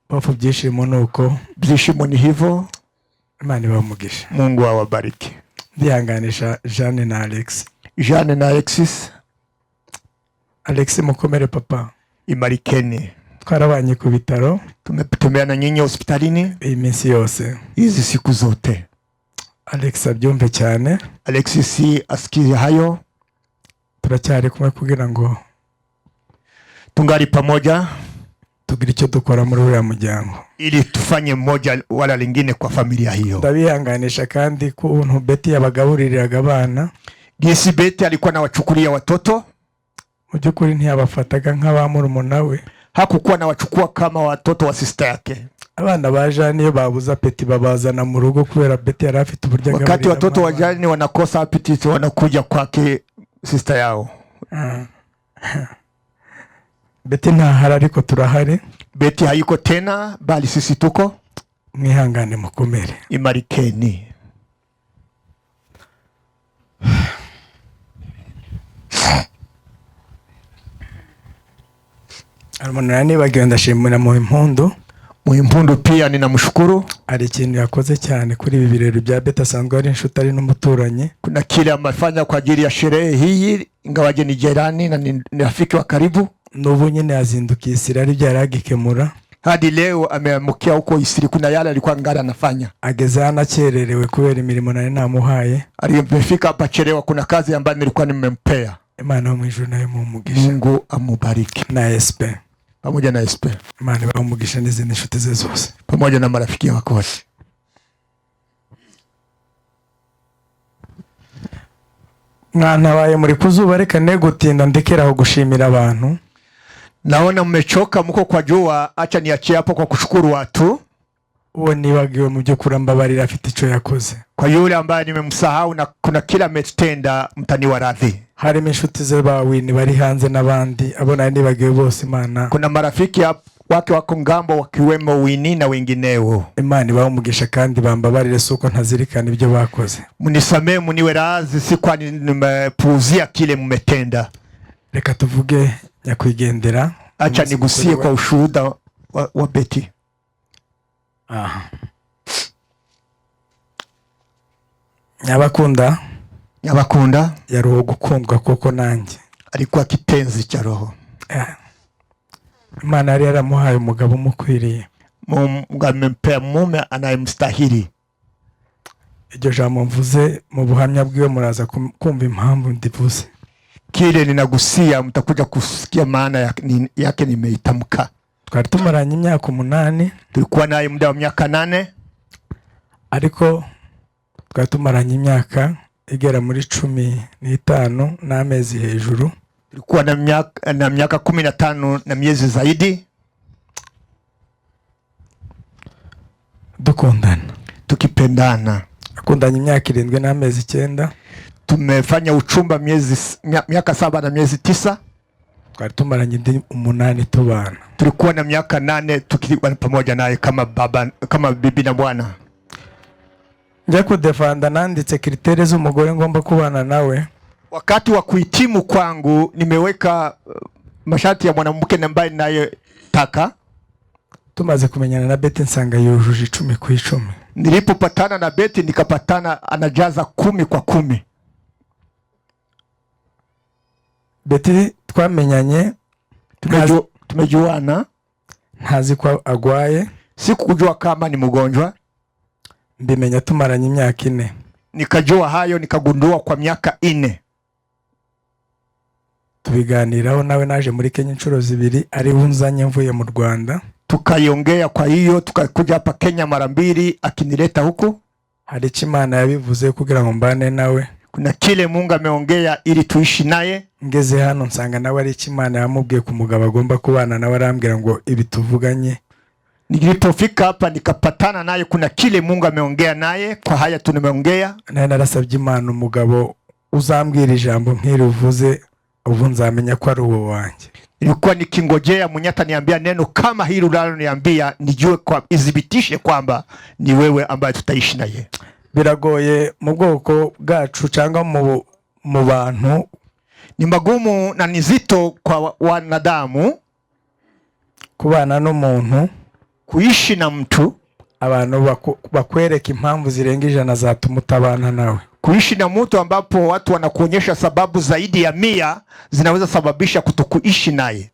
Pafu byishimo nuko. Byishimo ni hivyo. Imana ibamugisha. Mungu awabariki. Ndihanganisha Jeanne na Alex. Jeanne na Alexis. Alex mukomere papa. Imarikeni. Twarabanye ku bitaro. Tumepetemeana nyinyi hospitalini iminsi yose. Hizi siku zote. Alex abyumve cyane. Alexis asikize hayo. Turacyari kumwe kugira ngo tungali pamoja tugira icyo dukora muri uriya muryango, ili tufanye mmoja wala lingine kwa familia hiyo. Ndabihanganisha kandi kuntu Betty yabagaburiraga abana. Gisi Betty alikuwa na wachukulia watoto. Mu byukuri ntiyabafataga nk'abamurumuna we. Hakukuwa na wachukua kama watoto wa sister yake. Abana ba Jeanne iyo babuza Betty babazana mu rugo kubera Betty yari afite uburyo agaburira. Wakati watoto wa Jeanne wanakosa appetite wanakuja kwake sister yao. Betty ntahari ariko turahari. Betty hayuko tena bali sisi tuko. Mwihangane mukomere. Imarikeni. Almona nibagiwe ndashimira mu impundu. Mu impundu pia ninamshukuru. Ari ikintu yakoze cyane kuri ibi birori bya Betty, asanzwe ari inshuti ari n'umuturanyi. Kuna kile amefanya kwa ajili ya sherehe hii, ingawaje ni jirani na ni rafiki wa karibu. N'ubu nyine azindukiye Isiri ari byaragikemura. Hadi leo ameamukia huko Isiri, kuna yale alikuwa ngara anafanya. Ageze hano akererewe kubera imirimo nari namuhaye. Alipofika hapa chelewa, kuna kazi ambayo nilikuwa nimempea. Imana yo mu ijuru nayo mumugisha. Mungu amubariki. Na SP. Pamoja na SP. Imana bamugisha n'izindi nshuti ze zose. Pamoja na marafiki wako wote. Mwana waye muri kuzuba, reka ne gutinda ndekeraho gushimira abantu. Naona mmechoka mko kwa jua, acha niachie hapo kwa kushukuru watu. Uwo nibagiwe mu byo kurambabarira afite ico yakoze. Kwa yule ambaye nimemsahau na kuna kila ametenda, mtaniwa radhi. Hari inshuti ze bawini bari hanze n'abandi abona nibagiwe bose. Imana, kuna marafiki wake wako ngambo wakiwemo Wini na wengineo. Imana bamugisha kandi bambabarire suko ntazirikana ibyo bakoze. Munisamee, muniwe radhi, si kwa nimepuuzia kile mmetenda. Reka tuvuge nyakwigendera. Acha nigusie kwa ushuhuda wa Betty. Nyabakunda yari uwo gukundwa koko nanjye. Alikuwa kitenzi cha roho. Imana yari yaramuhaye umugabo umukwiriye. Mungu amempea mume anayemstahili. Iryo jambo mvuze mu buhamya bwiwe muraza kumva impamvu ndivuze. Kile ninagusia mtakuja kusikia maana yake nimeitamka. Twari tumaranye imyaka 8. Tulikuwa naye muda wa miaka 8. Ariko twari tumaranye imyaka igera muri 15 n'amezi hejuru. Tulikuwa na miaka 15 na miezi zaidi. Dukundana. Tukipendana. Akundanye imyaka 7 n'amezi 9. Tumefanya uchumba miaka 7 na miezi 9. Twari tumaranye 8 tubana. Tulikuwa na miaka 8 tukiwa pamoja naye kama bibi na bwana. Njya kudefanda nanditse kritere z'umugore ngomba kubana nawe. Wakati wa kuhitimu kwangu nimeweka masharti ya mwanamke ambaye naye taka. Tumaze kumenyana na Betty nsanga yujuje 10 ku 10. Nilipopatana na Betty nikapatana anajaza 10 kwa 10. Betty twamenyanye, tumejuana, ntazi ko agwaye. Sikujua kama ni mgonjwa. Mbimenya tumaranye imyaka 4. Nikajua hayo, nikagundua kwa miaka 4. Tubiganiraho nawe naje muri Kenya inshuro 2 ari unzanye mvuye mu Rwanda. Tukaiongea, kwa hiyo tukakuja hapa Kenya mara 2 akinileta huku. Hari Imana yabivuze kugira ngo mbane nawe. Kuna kile Mungu ameongea ili tuishi naye. Ngeze hano nsanga nawe ari Imana yamubwiye ku mugabo agomba kubana nawe, arambwira ngo ibi tuvuganye. Nilipofika hapa nikapatana naye, kuna kile Mungu ameongea naye, kwa haya tumeongea. Naye narasabye Imana umugabo uzambwira ijambo nk'iri uvuze, ubu nzamenya ko ari uwo wanjye. Nilikuwa nikingojea Munyata niambia neno kama hili unaloniambia, nijue kwa idhibitishe kwamba ni wewe ambaye tutaishi naye. Biragoye mu bwoko bwacu cyangwa mu bantu, ni magumu na nizito kwa wanadamu kubana n'umuntu kuishi na mtu, abantu bakwereka impamvu zirenga 100 zatuma utabana nawe. Kuishi na mtu ambapo watu wanakuonyesha sababu zaidi ya 100 zinaweza sababisha kutokuishi naye.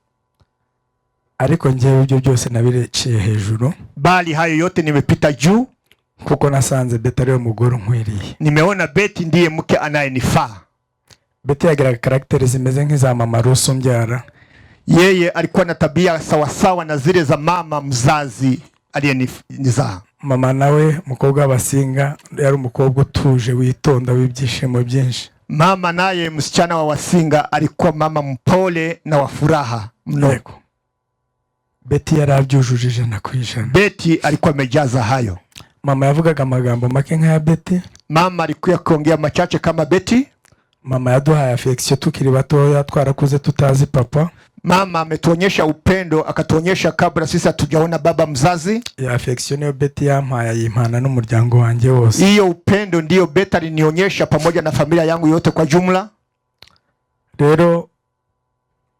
Ariko njyewe ibyo byose nabireciye hejuru, bali hayo yote nimepita juu, kuko nasanze Betty ari umugore nkwiriye. Nimeona Betty ndiye mke anayenifaa. Betty yagira character zimeze nk'iza mama Rusu mbyara. Yeye alikuwa na tabia sawa sawa na zile za mama mzazi aliyenizaa. Mama nawe mukobwa Basinga yari umukobwa utuje witonda w'ibyishimo byinshi. Mama naye msichana wa Wasinga alikuwa mama mpole na wa furaha mno. Betty yarabyujuje 100%. Betty alikuwa amejaza hayo. Mama yavugaga amagambo make nk'aya Betty. Mama alikuwa kuongea machache kama Betty. Mama yaduhaye affection tukiri batoya twarakuze tutazi papa. Mama ametuonyesha upendo, akatuonyesha kabla sisi hatujaona baba mzazi. Ya affection yo Betty yampaye yimpana n'umuryango wanjye wose. Hiyo upendo ndio Betty alinionyesha pamoja na familia yangu yote kwa jumla. Rero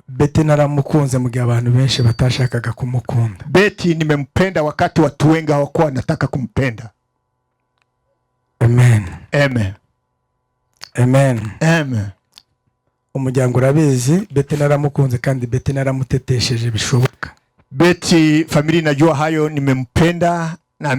Betty naramukunze mu gihe abantu benshi batashakaga kumukunda. Betty nimempenda wakati watu wengi hawakuwa wanataka kumpenda. Amen. Amen. Amen. Amen. Umuryango urabizi Betty naramukunze kandi Betty naramutetesheje bishoboka. Betty familia inajua hayo, nimempenda na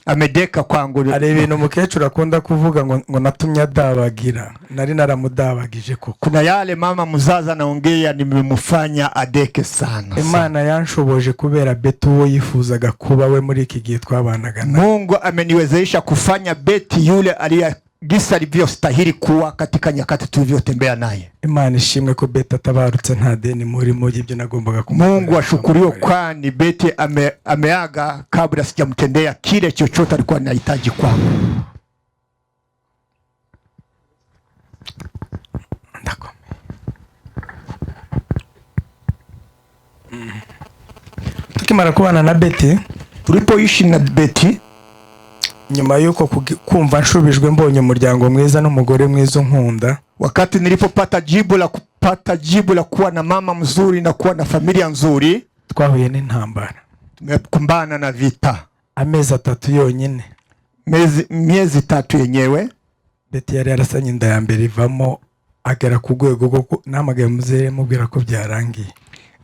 amedeka kwangu. Ari ibintu mukecuru akunda kuvuga ngo natumye adabagira, nari naramudabagije koko. Kuna yale mama mzaza naongea nimemfanya adeke sana. Imana yanshoboje kubera Betty uwo yifuzaga kuba we muri iki gihe twabanaga nawe. Mungu ameniwezesha kufanya Betty yule gisa alivyostahili kuwa katika nyakati tulivyotembea naye. Imana ishimwe ko Betty atabarutse nta deni muri moja ibyo nagombaga kumufanya. Mungu ashukuriwe kwani Betty ameaga kabla sijamtendea kile chochote alikuwa anahitaji kwangu. Ndakome. Tukimara kubana na Betty, tulipoishi na Betty, nyuma yuko kumva nshubijwe mbonye umuryango mwiza n'umugore mwiza nkunda, wakati nilipopata jibu la kuwa na mama mzuri na kuwa na familia nzuri, twahuye n'intambara. Tumekumbana na vita. Amezi 3 yonyine. Miezi 3 yenyewe. Betty yari yarasanye inda ya mbere ivamo agera ku rwego rwo namagaye muzere mubwira ko byarangiye.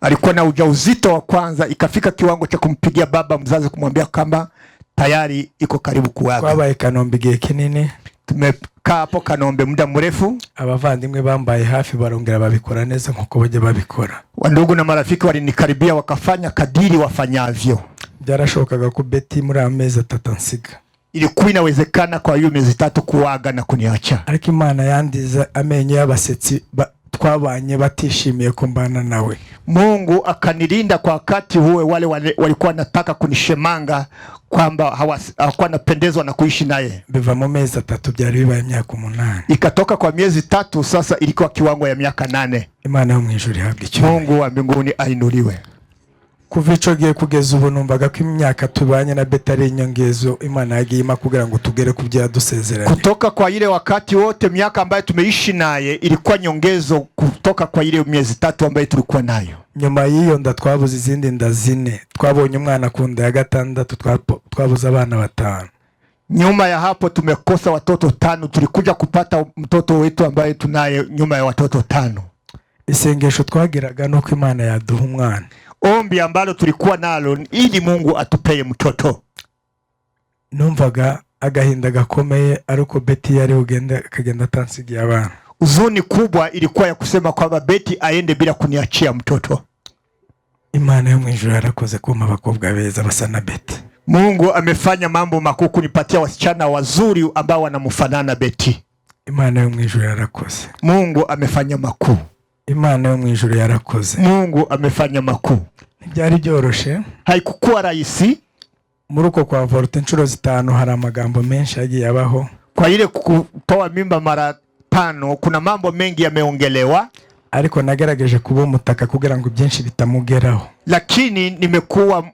Alikuwa na ujauzito wa kwanza, ikafika kiwango cha kumpigia baba mzazi kumwambia kama tayari iko karibu kuaga. Kwabaye Kanombe gihe kinini. Tumekaa hapo Kanombe muda mrefu. Abavandimwe bambaye hafi barongera babikora neza nkuko baje babikora. Wandugu na marafiki walinikaribia wakafanya kadiri wafanyavyo. Byarashokaga ko Betty muri amezi 3 nsiga. Ilikuwa inawezekana kwa hiyo miezi 3 kuaga na kuniacha. Ariko Imana yandiza amenyo y'abasetsi twabanye batishimiye kumbana nawe. Mungu akanilinda kwa wakati huo wale walikuwa nataka kunishemanga kwamba hawakuwa napendezwa na kuishi naye. Biva mu mezi 3 byari bibaye imyaka 8. Ikatoka kwa miezi 3 sasa ilikuwa kiwango ya miaka 8. Imana yo mwijuru ihabwa icyo. Mungu wa mbinguni ainuliwe. Kuva ico gihe kugeza ubu numvaga ko imyaka tubanye na Betty ari inyongezo Imana yagiye kugira ngo tugere ku byadusezeranye. Kutoka kwa ile wakati wote miaka ambayo tumeishi naye ilikuwa nyongezo kutoka kwa ile miezi 3 ambayo tulikuwa nayo. Nyuma y'iyo nda twabuze izindi nda 4. Twabonye umwana ku nda ya 6, twabuze abana 5. Nyuma ya hapo tumekosa watoto 5, tulikuja kupata mtoto wetu ambaye tunaye nyuma ya watoto 5. Isengesho twagiraga nuko Imana yaduha umwana. Ombi ambalo tulikuwa nalo ili Mungu atupeye mtoto. Numvaga agahinda gakomeye ariko Betty yari kagenda tansigiye abana. Uzuni kubwa ilikuwa ya kusema kwamba Betty aende bila kuniachia mtoto. Imana yo mwijuru yarakoze kuma abakobwa beza basa na Betty. Mungu amefanya mambo makuu kunipatia wasichana wazuri ambao wanamfanana Betty. Imana yo mwijuru yarakoze. Mungu amefanya makuu. Imana yo mwijuru yarakoze. Mungu amefanya makuu. Byari byoroshe. Haikukuwa rahisi. Muri uko kwa Volta inshuro 5 hari amagambo menshi yagiye abaho. Kwa ile kutoa mimba mara 5 kuna mambo mengi yameongelewa. ariko nagerageje kuba umutaka kugira ngo byinshi bitamugeraho, lakini nimekuwa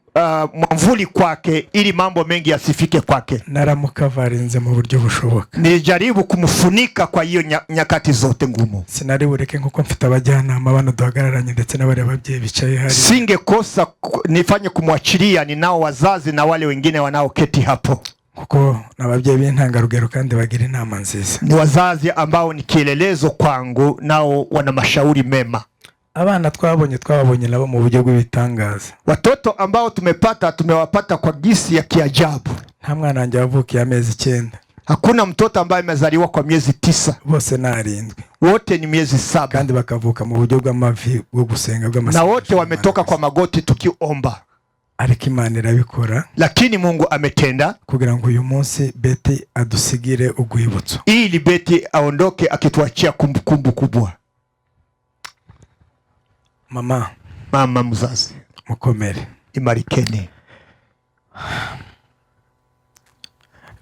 mwamvuli kwake ili mambo mengi yasifike kwake. naramukavarinze mu buryo bushoboka. Nilijaribu kumfunika kwa hiyo nyakati zote ngumu. Sinari bureke nkuko mfite abajyanama bano duhagararanye ndetse n'abari ababyeyi bicaye hari. Singekosa nifanye kumwachilia ninao wazazi na wale wengine wanaoketi hapo, kuko n'ababyeyi b'intangarugero kandi bagira inama nziza. Ni wazazi ambao ni kielelezo kwangu, nao wana mashauri mema. Abana twababonye nabo mu buryo bw'ibitangaza. Watoto ambao tumewapata kwa gisi ya kiajabu. Nta mwana wanjye wavukiye amezi 9. Hakuna mtoto ambaye amezaliwa kwa miezi 9. Bose ni 7. Wote ni miezi 7. Kandi bakavuka mu buryo bw'amavi bwo gusenga na wote wametoka kwa magoti tukiomba. Ariko Imana irabikora, lakini Mungu ametenda kugira ngo uyu munsi Betty adusigire ugwibutso, ili Betty aondoke akituachia kumbukumbu kubwa. Mama mzazi, mukomere, imarikeni.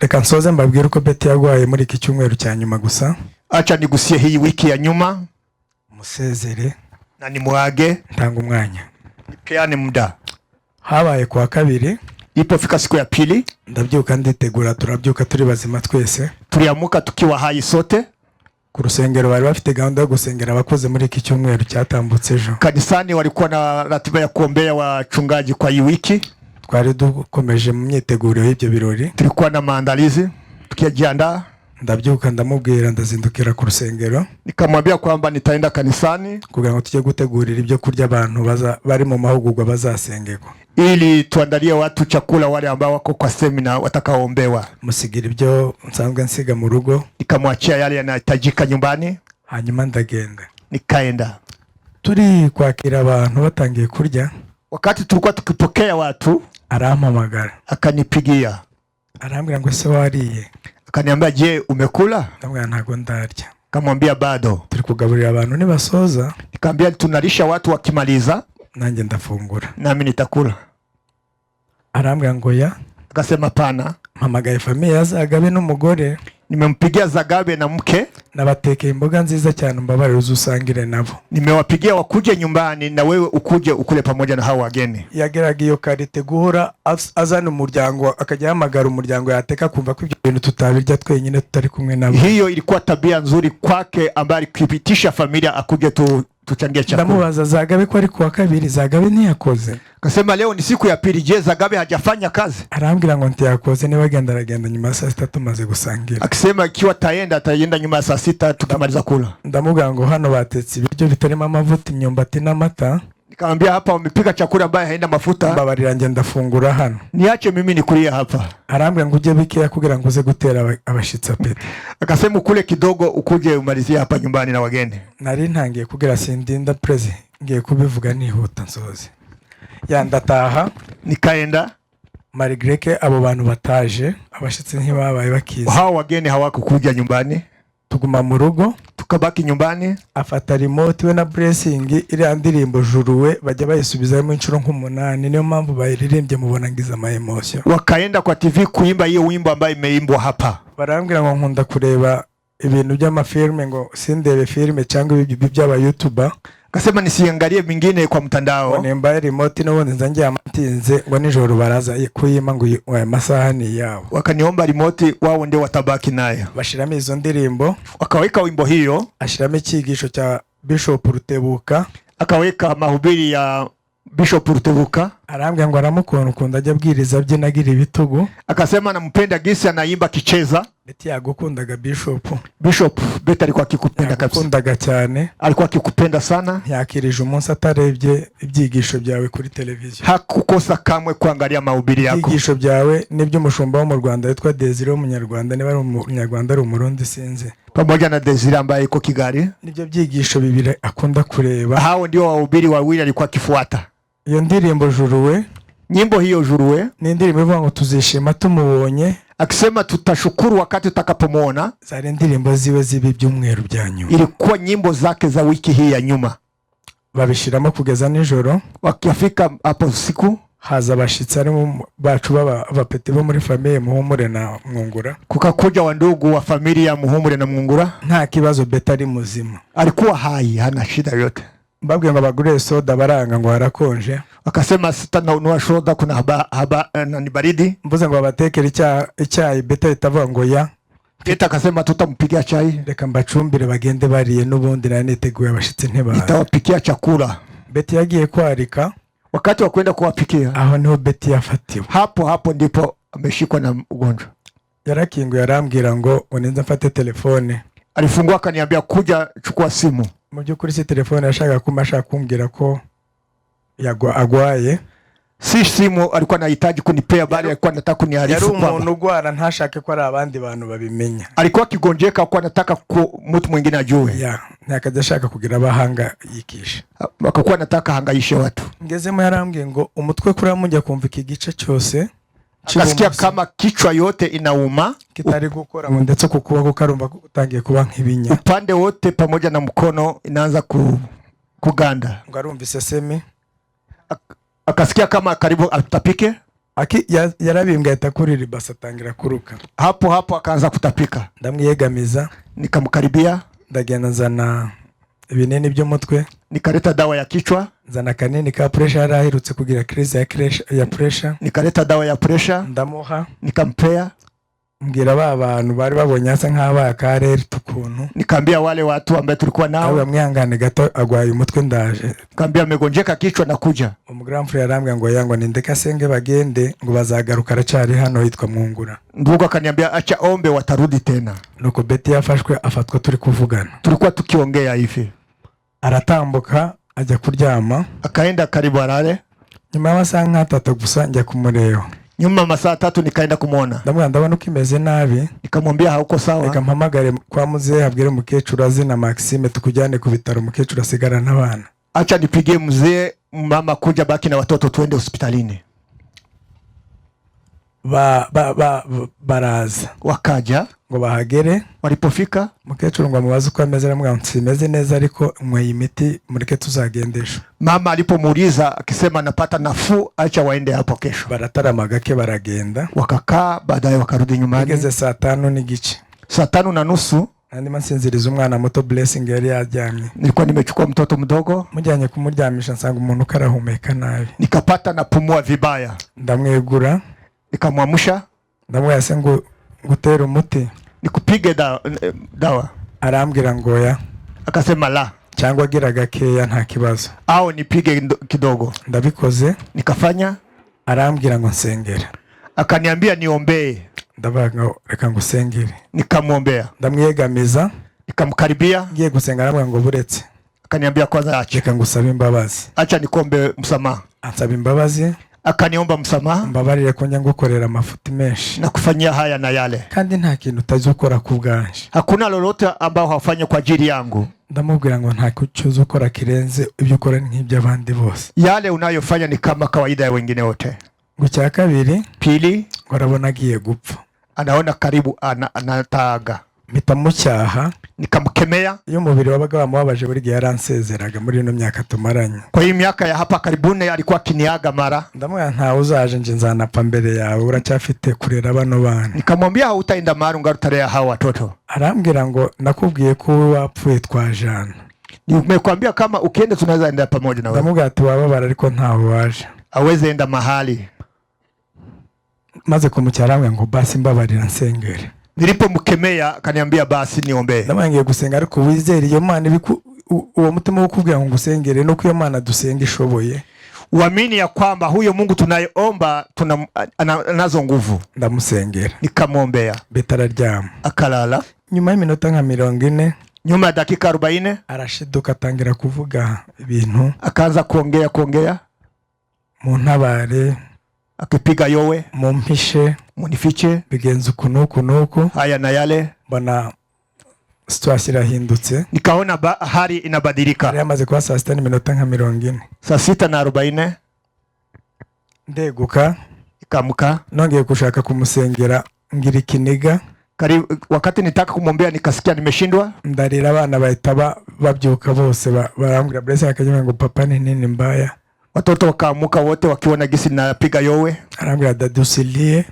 Reka nsoze mbabwire uko Betty yagwaye muri iki cyumweru cya nyuma gusa. Acha nigusie hii wiki ya nyuma, musezere na nimuage, ntanga umwanya, nipeane muda. Habaye kwa kabiri, ipofika siku ya pili, ndabyuka nditegura, turabyuka turi bazima twese, turiamuka tukiwa hai sote. Ku rusengero bari bafite gahunda yo gusengera abakoze muri iki cyumweru cyatambutse ejo. Kanisani walikuwa na ratiba ya kuombea wachungaji kwa hii wiki. Twari dukomeje mu myiteguro y'ibyo birori, tulikuwa na maandalizi tukijiandaa. Ndabyuka ndamubwira ndazindukira ku rusengero, nikamwambia kwamba nitaenda kanisani kugira ngo tujye gutegurira ibyo kurya abantu bari mu mahugurwa bazasengerwa, ili tuandalie watu chakula wale ambao wako kwa semina watakaoombewa. Musigira ibyo nsanzwe nsiga mu rugo, nikamwachia yale yanahitajika nyumbani, hanyuma ndagenda. Nikaenda. Turi kwakira abantu batangiye kurya, wakati tulikuwa tukipokea watu, arampamagara, akanipigia, arambwira ngo se wariye? Akaniambia je, umekula? Ndamwambia ntago ndarya. Kamwambia bado. Turi kugaburira abantu nibasoza. Nikamwambia tunalisha watu wakimaliza, nanjye ndafungura, nami nitakula. Arambwira ngo ya? Akasema pana. Mpamagaye familia ya Zagabe n'umugore, nimempigia Zagabe na mke, nabatekeye imboga nziza cyane mbabare uzusangire nabo. Nimewapigia wakuje nyumbani na wewe ukuje ukule pamoja na hao wageni. Yageraga iyo karite guhora azana umuryango, akajya hamagara umuryango yateka kumva ko ibyo bintu tutabirya twenyine tutari kumwe nabo. Hiyo ilikuwa tabia nzuri kwake ambaye kupitisha familia akuje tuchangie chakula. Ndamubaza Zagabe ko ari kuwa kabiri, Zagabe ntiyakoze. Akasema leo ni siku ya pili, je Zagabe hajafanya kazi? Arambwira ngo ntiyakoze, niba agenda nyuma ya saa 6 tumaze gusangira. Akisema ikiwa ataenda nyuma ya saa 6 tukimaliza kula. Ndamubwira ngo hano batetse ibiryo bitarimo amavuta, imyumbati n'amata. Nikamwambia hapa wamepika chakula ambaye haina mafuta. Mbabarira nje ndafungura hano, niache mimi nikulia hapa. Arambwira ngo uje bikeya kugira ngo uze gutera abashitsa Pete. Akasema ukule kidogo ukuje umalizie hapa nyumbani na wageni. Nari ntangiye kugira sindinda prezi, ngiye kubivuga nihuta nsoze. Ndataha, nikaenda. Marigreke abo bantu bataje, abashitsi ntibabaye bakiza. Hao wageni hawakukuja nyumbani. Tuguma mu rugo, tukabaki nyumbani. Afata remote we na Blessing iri ndirimbo Juruwe bajya bayisubizamo inshuro nk'8, niyo mpamvu bayiririmbye mubona ngiza ama emotion. Wakaenda kwa TV kuimba hiyo wimbo ambayo imeimbwa hapa. Barambwira ngo nkunda kureba ibintu by'amafilme, ngo sindebe filme cyangwa ibyo by'aba YouTuber. Akasema nisiangalie mingine kwa mtandao. Nemba remote no bonze nzangiye amatinze ngo nijoro baraza kuyima ngo amasaha ni yabo. Wakaniomba remote, wao ndio watabaki nayo. Bashiramo izo ndirimbo, wakaweka wimbo hiyo, ashiramo ikigisho cya Bishop Rutebuka, akaweka mahubiri ya Bishop Rutebuka. Arambwira ngo aramukunda ajya abwiriza byinagira ibitugu. Akasema nampenda gisi anaimba kicheza. Betty yagukundaga Bishop Betty alikuwa akikupenda kabisa. Yagukundaga cyane. Alikuwa akikupenda sana. Yakirije umunsi atarebye ibyigisho byawe kuri televiziyo. Hakukosa kamwe kuangalia mahubiri yako. Ibyigisho byawe nibyo umushumba wo mu Rwanda yitwa Desire w'umunyarwanda, niba ari umunyarwanda ari umurundi sinze. Pamoja na Desire ambaye iko Kigali. Nibyo byigisho bibiri akunda kureba. Hao ndio wahubiri wawili alikuwa akifuata. Iyo ndirimbo Juruwe, nyimbo hiyo Juruwe ni indirimbo ivuga ngo tuzishima tumubonye. Akisema tutashukuru wakati tutakapomuona. Zari ndirimbo ziwe zibi byumweru byanyu. Ilikuwa nyimbo zake za wiki hii ya nyuma. Babishiramo kugeza nijoro. Wakifika hapo siku, haza abashitsi ari bacu b'abapeti bo muri famiye Muhumure na Mwungura. Kukakuja wandugu wa familia Muhumure na Mwungura. Nta kibazo Beti ari muzima. Alikuwa hai, hana shida yote. Mbabwiye ngo bagure soda baranga ngo harakonje. Akasema sitanunua soda kuna ni baridi. Mbuze ngo babatekere icyayi Beti itavuga ngo ya. Beti akasema tutampikia chai. Reka mbacumbire bagende bariye n'ubundi na niteguye abashitsi ntibara. Nitawapikia chakula. Beti yagiye kwarika. Wakati wa kwenda kuwapikia. Aho niho Beti yafatiwe. Hapo ndipo ameshikwa na ugonjwa. Yarakingu yarambwira ngo unenza mfate telefone. Alifungua akaniambia kuja chukua simu. Mu byukuri si telefone yashaka kumasha kumbwira ko agwaye. Si simu alikuwa anahitaji kunipea bali alikuwa anataka kuniarifu kwamba yari umuntu ugwara ntashake ko ari abandi bantu babimenya. Alikuwa kigonjeka kwa anataka mtu mwingine ajue. Ya, ntakajashaka kugira abahanga yikisha. Akakuwa anataka hangaishe watu. Ngezemo yarambwiye ngo umutwe kuri amujya kumva iki gice cyose. Akasikia kama kichwa yote inauma kitari gukora ngo ndetse kukuba karumva utangiye kuba nk'ibinya. Upande wote pamoja na mkono inaanza kuganda. Ngo arumva isesemi. Akasikia kama karibu atapike. Yarabimbwa atakurira basa atangira kuruka. Hapo akaanza kutapika. Ndamwiyegamiza nikamkaribia, ndagenda nzana ibinini by'umutwe, nikaleta dawa ya kichwa, nzana kanini ka pressure arahirutse kugira crise ya pressure, nikaleta dawa ya pressure ndamuha, nikampea, mbwira abantu bari babonye asa nk'aba karere tukuntu, nikaambia wale watu ambao tulikuwa nao bamwihangane gato agwaye umutwe ndaje, nikaambia amegonjeka kichwa na kuja. Umugramfre yarambwa ngo yango nindeka senge bagende ngo bazagaruka aracari hano yitwa Mwungura. Ndugu akaniambia acha ombe watarudi tena. Nuko Beti yafashwe afatwa turi kuvugana. Tulikuwa tukiongea hivi. Aratambuka ajya kuryama, akaenda karibu arare. Nyuma y'amasaha nk'atatu gusa njya kumureba. Nyuma masaa 3 nikaenda kumuona. Ndabona uko imeze nabi. Nikamwambia hauko sawa. Nikampamagare kwa muzee abwire mukecuru azina Maxime tukujyane ku bitaro mukecuru asigara n'abana. Acha nipigie mzee mama kuja baki na watoto tuende hospitalini. Baraza. Wakaja. Ngo bahagere. Walipofika. Mukecuru ngo amubaze uko ameze aramubwira ngo simeze neza ariko mwe imiti mureke tuzagendesha. Mama alipomuuliza akisema napata nafuu acha waende hapo kesho. Baratarama gake baragenda. Wakakaa baadaye wakarudi nyumbani. Igeze saa 5 n'igice. Saa 5:30. Nandi mansinziriza umwana muto Blessing yari yajyamye. Nilikuwa nimechukua mtoto mdogo. Mujyanye kumuryamisha nsanga umuntu karahumeka nabi. Nikapata napumua vibaya. Ndamwegura. Nikamwamusha. Ndamwase ngo gutera umuti. Nikupige dawa. Arambwira ngo ya. Akasema la. Cyangwa agira gakeya nta kibazo. Au nipige kidogo. Ndabikoze. Nikafanya. Arambwira ngo nsengere. Akaniambia niombee. Ndabaga reka ngusengere. Nikamwombea. Ndamwiyegamiza. Nikamkaribia. Ngiye gusenga arambwira ngo buretse. Akaniambia kwanza acha. Reka ngusaba imbabazi. Acha nikombe msamaha. Ansaba imbabazi. Akaniomba msamaha. Mbabarire ko njya ngukorera amafuti menshi. Na kufanyia haya na yale. Kandi nta kintu utazukora ku bwanje. Hakuna lolote ambao hafanya kwa ajili yangu. Ndamubwira ngo nta cyo ukora kirenze ibyo ukora nk'iby'abandi bose. Yale unayofanya ni kama kawaida ya wengine wote. Gucya kabiri. Pili. Warabona agiye gupfa. Anaona karibu anataga. Mitamucyaha. Nikamkemea. Iyo umubiri wabaga wamubabaje buri gihe yaransezeraga muri ino myaka tumaranye. Kwa hii miaka ya hapa karibuni alikuwa kiniaga mara. Ndamubwira nta uzaje nje nzanapfa mbere yawe uracyafite kurera bano bana. Nikamwambia hautaenda mahali ungarutalea hawa watoto. Arambwira ngo nakubwiye ko wapfuye twajana. Nimekwambia kama ukienda tunaweza enda pamoja na wewe. Ndamubwira ati wababara ariko ntaho waje. Aweze enda mahali. Maze kumucyaramwe ngo basi mbabarira nsengere. Nilipomkemea akaniambia basi niombe. Ndamangiye gusenga ariko wizere iyo Mana uwo mutima wo kubwira ngo ngusengere no kuyo Mana dusenga ishoboye. Uamini ya kwamba huyo Mungu tunayeomba anazo nguvu. Ndamusengera. Nikamwombea. Betararyama. Akalala. Nyuma y'iminota nka 40. Nyuma ya dakika 40. Arashiduka atangira kuvuga ibintu. Akaanza kuongea. Mu ntabare. Akipiga yowe. Mumpishe. Munifiche. Bigenze kunuku. Haya na yale. Bana situation irahindutse. Nikaona hali inabadilika. Yari amaze kwa saa 6 n'iminota nka 40. Saa 6:40. Ndeguka. Ikamuka. Nongeye kushaka kumusengera ngira ikiniga. Wakati nitaka kumwombea nikasikia nimeshindwa. Ndarira abana bahita babyuka bose barambwira Blessing akajya ngo papa ni nini mbaya. Watoto wakaamuka wote wakiona gisi napiga yowe. Arambwira dadi usilie.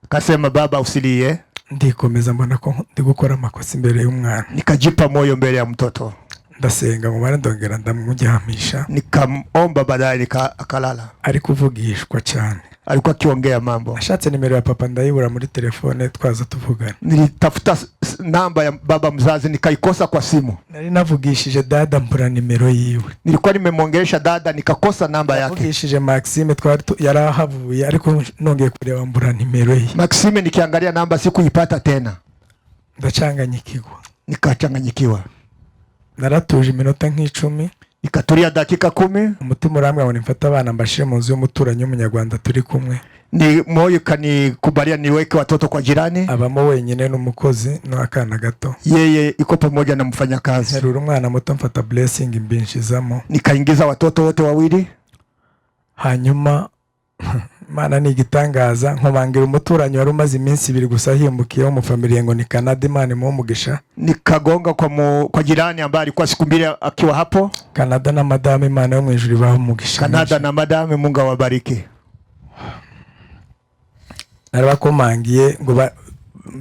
Kasema baba usilie. Ndikomeza mbona ko ndi gukora amakosa imbere y'umwana. Nikajipa moyo mbele ya mtoto. Ndasenga ngo mara ndongera ndamujyamisha. Nikamomba baadaye akalala. Ari kuvugishwa cyane. Alikuwa akiongea mambo. Ashatse nimero ya papa ndayibura muri telefone twaza tuvugana. Nilitafuta namba ya baba mzazi nikaikosa kwa simu. Nari navugishije dada mbura nimero yiwe. Nilikuwa nimemwongelesha dada nikakosa namba yake. Navugishije Maxime twari yarahavuye ariko nongeye kureba mbura nimero ye. Maxime nikiangalia namba sikuipata tena. Ndacanganyikirwa. Nikachanganyikiwa. Naratuje iminota nk'icumi. Ikatulia dakika 10. Umutima uramwe ngo nimfata abana mbashire mu nzu y'umuturanyi w'umunyarwanda turi kumwe. Ni moyo kanikubalia niweke watoto kwa jirani. Abamo wenyine n'umukozi n'akana gato. Yeye iko pamoja na mfanyakazi. Herura umwana muto mfata blessing imbinshizamo. Nikaingiza watoto wote wawili. Hanyuma Mana ni igitangaza nkobangira umuturanyi wari umaze iminsi 2 gusa himbukiye mu family ngo ni Canada. Imana mu mugisha. Nikagonga kwa jirani ambaye alikuwa siku 2 akiwa hapo. Canada na madame Imana yo mwijuru baho mugisha. Canada na madame Mungu awabariki. Narabakomangiye ngo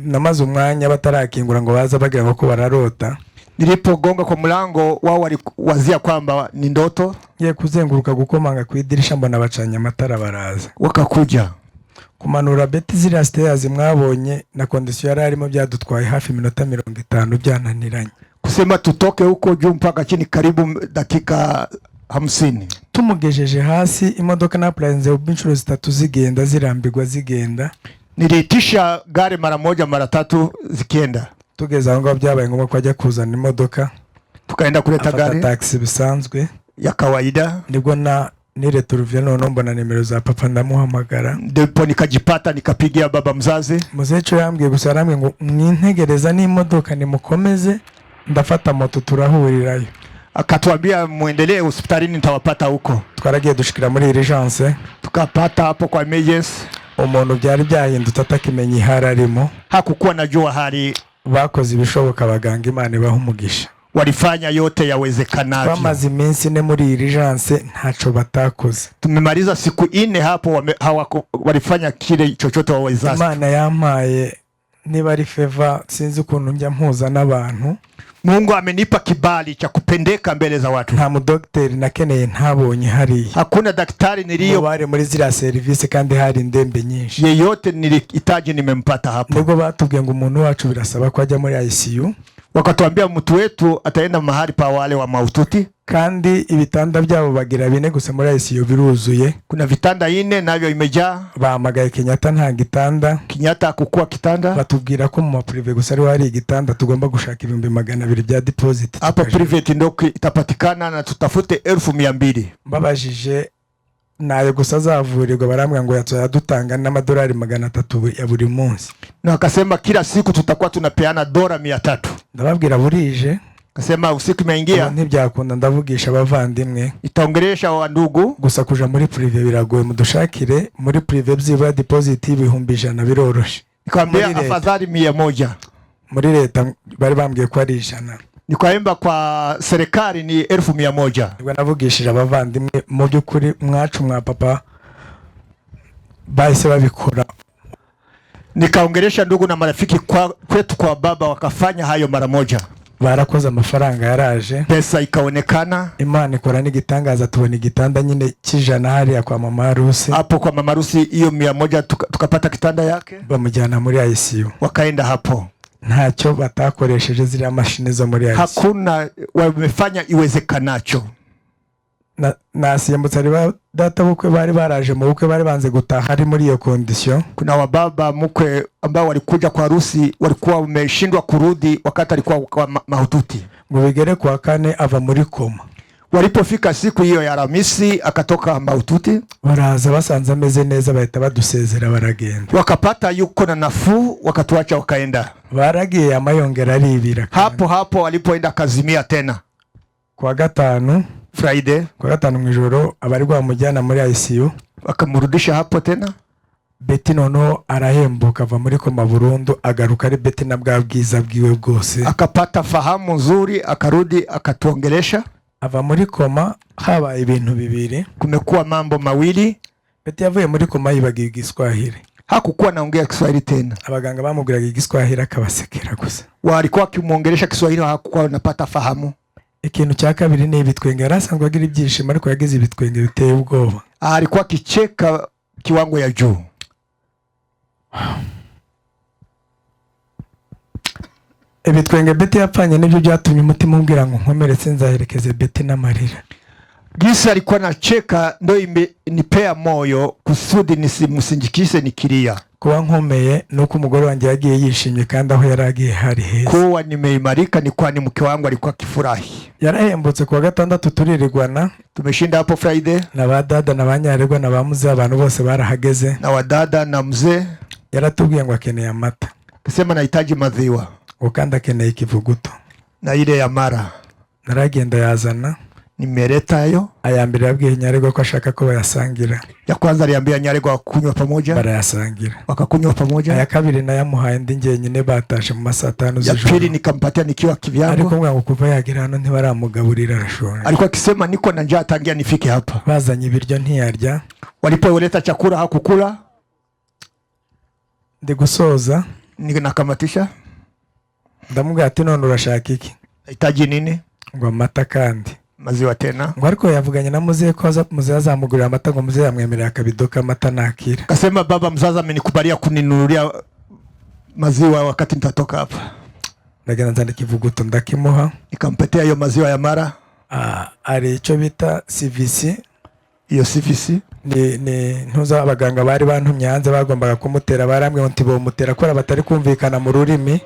namaze umwanya batarakingura ngo baza bagira ngo ko bararota. Nilipogonga kwa mlango wao waliwazia kwamba ni ndoto. Ye kuzenguruka gukomanga ku idirisha mbona bacanya amatara baraza. Wakakuja. Kumanura beti ziriya stairs mwabonye na condition yari arimo byadutwaye hafi minota 50 byananiranye. Kusema tutoke huko juu mpaka chini karibu dakika 50. Tumugejeje hasi imodoka na planes ubinshuro 3 zigenda zirambirwa zigenda. Niliitisha gari mara moja mara 3 zikienda. Tugeze aho ngo byabaye ngombwa ko ajya kuzana imodoka. Tukaenda kuleta gari taxi bisanzwe ya kawaida. Nibwo nire turuvye none mbona nimero za papa ndamuhamagara. Ndipo nikajipata nikapigia baba mzazi. Muzecho yambwiye gusa yaramwe ngo mwintegereza n'imodoka nimukomeze ndafata moto turahurirayo. Akatuambia muendelee hospitalini nitawapata huko. Twaragiye dushikira muri urgence. Tukapata hapo kwa emergency. Umuntu byari byahindutse atakimenye ihari arimo. Hakukuwa najua hali. Bakoze ibishoboka abaganga Imana ibaha umugisha. Walifanya yote yawezekanavyo. Bamaze iminsi ne muri urgence ntaco batakoze. Tumemaliza siku 4 hapo walifanya kile chochote waweza. Imana yampaye niba ari favor sinzi ukuntu njya mpuza n'abantu. Mungu amenipa kibali cha kupendeka mbele za watu. Nta mudokteri nakeneye ntabonye hari. Hakuna daktari niliyo bari muri zira service kandi hari ndembe nyinshi. Yeyote nilihitaji nimempata hapo. Nubwo batubwiye ngo umuntu wacu birasaba ko ajya muri ICU. Wakatuambia mtu wetu ataenda mahali pa wale wa maututi. Kandi ibitanda byabo bagira 4 gusa muri ICU biruzuye. Kuna vitanda 4 navyo imejaa. Bahamagaye Kenyatta nta gitanda. Kenyatta kukua kitanda. Batubwira ko mu privé gusa ari wari igitanda tugomba gushaka 200 bya deposit. Hapo private ndio itapatikana na tutafute 1200. Babajije nayo gusa zavurirwa baramwe ngo yadutanga n'amadolari 300 ya buri munsi. Na akasema kila siku tutakuwa tunapeana $300. Ndababwira burije. Kasema usiku imeingia ntibyakunda ndavugisha abavandimwe. Itaongelesha wa ndugu gusa kuja muri privé biragoye mudushakire muri privé byiba deposit 100 biroroshe. Nikamwambia afadhali 100. Muri leta bari bambwiye ko ari 100. Nikaemba kwa serikali ni 1100. Nibwo navugishije abavandimwe mu byukuri mwacu mwa papa bahise babikora. Nikaongelesha ndugu na marafiki kwetu kwa baba wakafanya hayo mara moja. Barakoze amafaranga yaraje. Pesa ikaonekana. Imana ikora n'igitangaza tubona igitanda nyine kijana hariya kwa mama Harusi. Hapo kwa mama Harusi hiyo 100 tukapata kitanda yake. Bamujyana muri ICU. Wakaenda hapo. Ntacyo batakoresheje ziriya mashine zo muri ICU. Hakuna wamefanya iwezekanacho. Nasiyambutse ari data bukwe bari baraje mu bukwe bari banze gutaha ari muri iyo condition. Kuna wababa mkwe ambao walikuja kwa harusi walikuwa wameshindwa kurudi wakati alikuwa kwa mahututi. Ngo bigere kwa kane ava muri koma. Walipofika siku hiyo ya Alhamisi akatoka mahututi. Baraza basanze ameze neza bahita badusezera baragenda. Wakapata yuko na nafuu wakatuacha wakaenda. Baragiye amayongera aribira. Hapo walipoenda kazimia tena. Kwa gatanu Friday. Kwa gatanu mwijoro abari bamujyana muri ICU. Wakamurudisha hapo tena. Beti nono arahembuka ava muri koma burundu agaruka ari Beti na bwa bwiza bwiwe bwose. Akapata fahamu nzuri akarudi akatuongelesha. ava muri koma habaye ibintu bibiri. Kumekuwa mambo mawili. Betty yavuye muri koma yibagiye Igiswahili. Hakukuwa naongea Kiswahili tena. Abaganga bamubwiraga Igiswahili akabasekera gusa. Walikuwa kimuongelesha Kiswahili hakukuwa napata fahamu. Ikintu cya kabiri ni ibitwenge. Yarasanzwe agira ibyishimo ariko yagize ibitwenge biteye ubwoba. Alikuwa kicheka kiwango ya juu. Ibitwenge Betty yapfanye nibyo byatumye umutima umbwira ngo nkomeretse nzaherekeze Betty n'amarira. Gisa alikuwa nacheka ndo nipea moyo kusudi nisimusindikise nikilia. Kuwa nkomeye nuko umugore wanjye yagiye yishimye kandi aho yaragiye hari heza. Kuwa nimeimarika ni kwani mke wangu alikuwa kifurahi. Yarahembutse kuwa gatandatu turirirwana. Tumeshinda hapo Friday. Na badada na banyaregwa na bamuze abantu bose barahageze. Na wadada na mzee. Yaratubwiye ngo akeneye amata. Kasema nahitaji maziwa. Ukanda akeneye ikivuguto. Na ile ya mara. Naragenda yazana. Nimeleta hayo. Ayambira yabwiye Nyaregwa ko ashaka ko bayasangira. Ya kwanza aliambia Nyaregwa kunywa pamoja. Barayasangira. Wakakunywa pamoja. Aya kabiri na yamuhaye ndi ngenyine batashe mu masaa 5 z'ijoro. Ya pili nikampatia nikiwa kivyangu. Ariko ngo kuva yagira hano ntibaramugaburira arashonje. Alikuwa akisema niko na njaa tangia nifike hapa. Bazanye ibiryo ntiyarya. Walipoleta chakula hakukula. Ndi gusoza. Nakamatisha. Ndamubwira ati none urashaka iki? Nahitaji nini? Ngo amata kandi. Maziwa tena. Ngo ariko yavuganye na muzehe ko muzehe azamugurira amata ngo muzehe yamwemerera akabidoka amata nakira. Kasema baba mzazi amenikubalia kuninunulia maziwa wakati nitatoka hapa. Ndagenda nzana ikivuguto ndakimuha. Nikampatia hiyo maziwa ya mara. Ari icyo bita CVC. Iyo CVC ni ntuza abaganga bari bantumye hanze bagombaga kumutera barambwe ngo bo mutera ko batari kumvikana mu rurimi.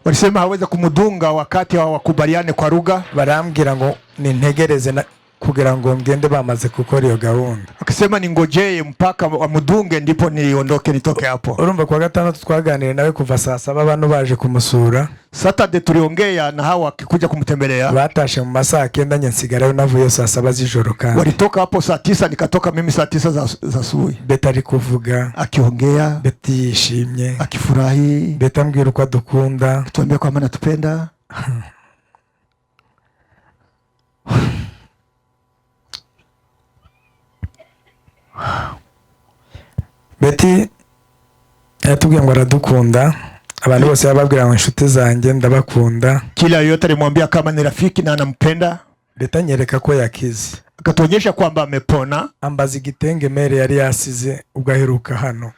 Walisema haweza kumudunga wakati hawakubaliane kwa lugha. Barambwira ngo nintegereze kugira ngo ngende bamaze gukora iyo gahunda. Akisema ningojeye mpaka wamudunge ndipo niondoke nitoke hapo. Urumva kwa gatandatu twaganiriye nawe kuva saa 7 abantu baje kumusura. Saturday tuliongea na hawa akikuja kumtembelea. Batashe mu masaa 9 nye nsigarayo navuye saa 7 z'ijoro kandi. Walitoka hapo saa 9 nikatoka mimi saa 9 za asubuhi. Betty ari kuvuga, akiongea, Betty yishimye, akifurahi, Betty ambwira uko adukunda, tuambia kwa maana tupenda. Betty yatubwiye ngo aradukunda. Abantu bose bababwira ngo inshuti zanjye ndabakunda. Kila yote alimwambia kama ni rafiki na anampenda. Betty anyereka ko yakize. Akatuonyesha kwamba amepona. Ambaza igitenge mere yari yasize ubwo aheruka hano.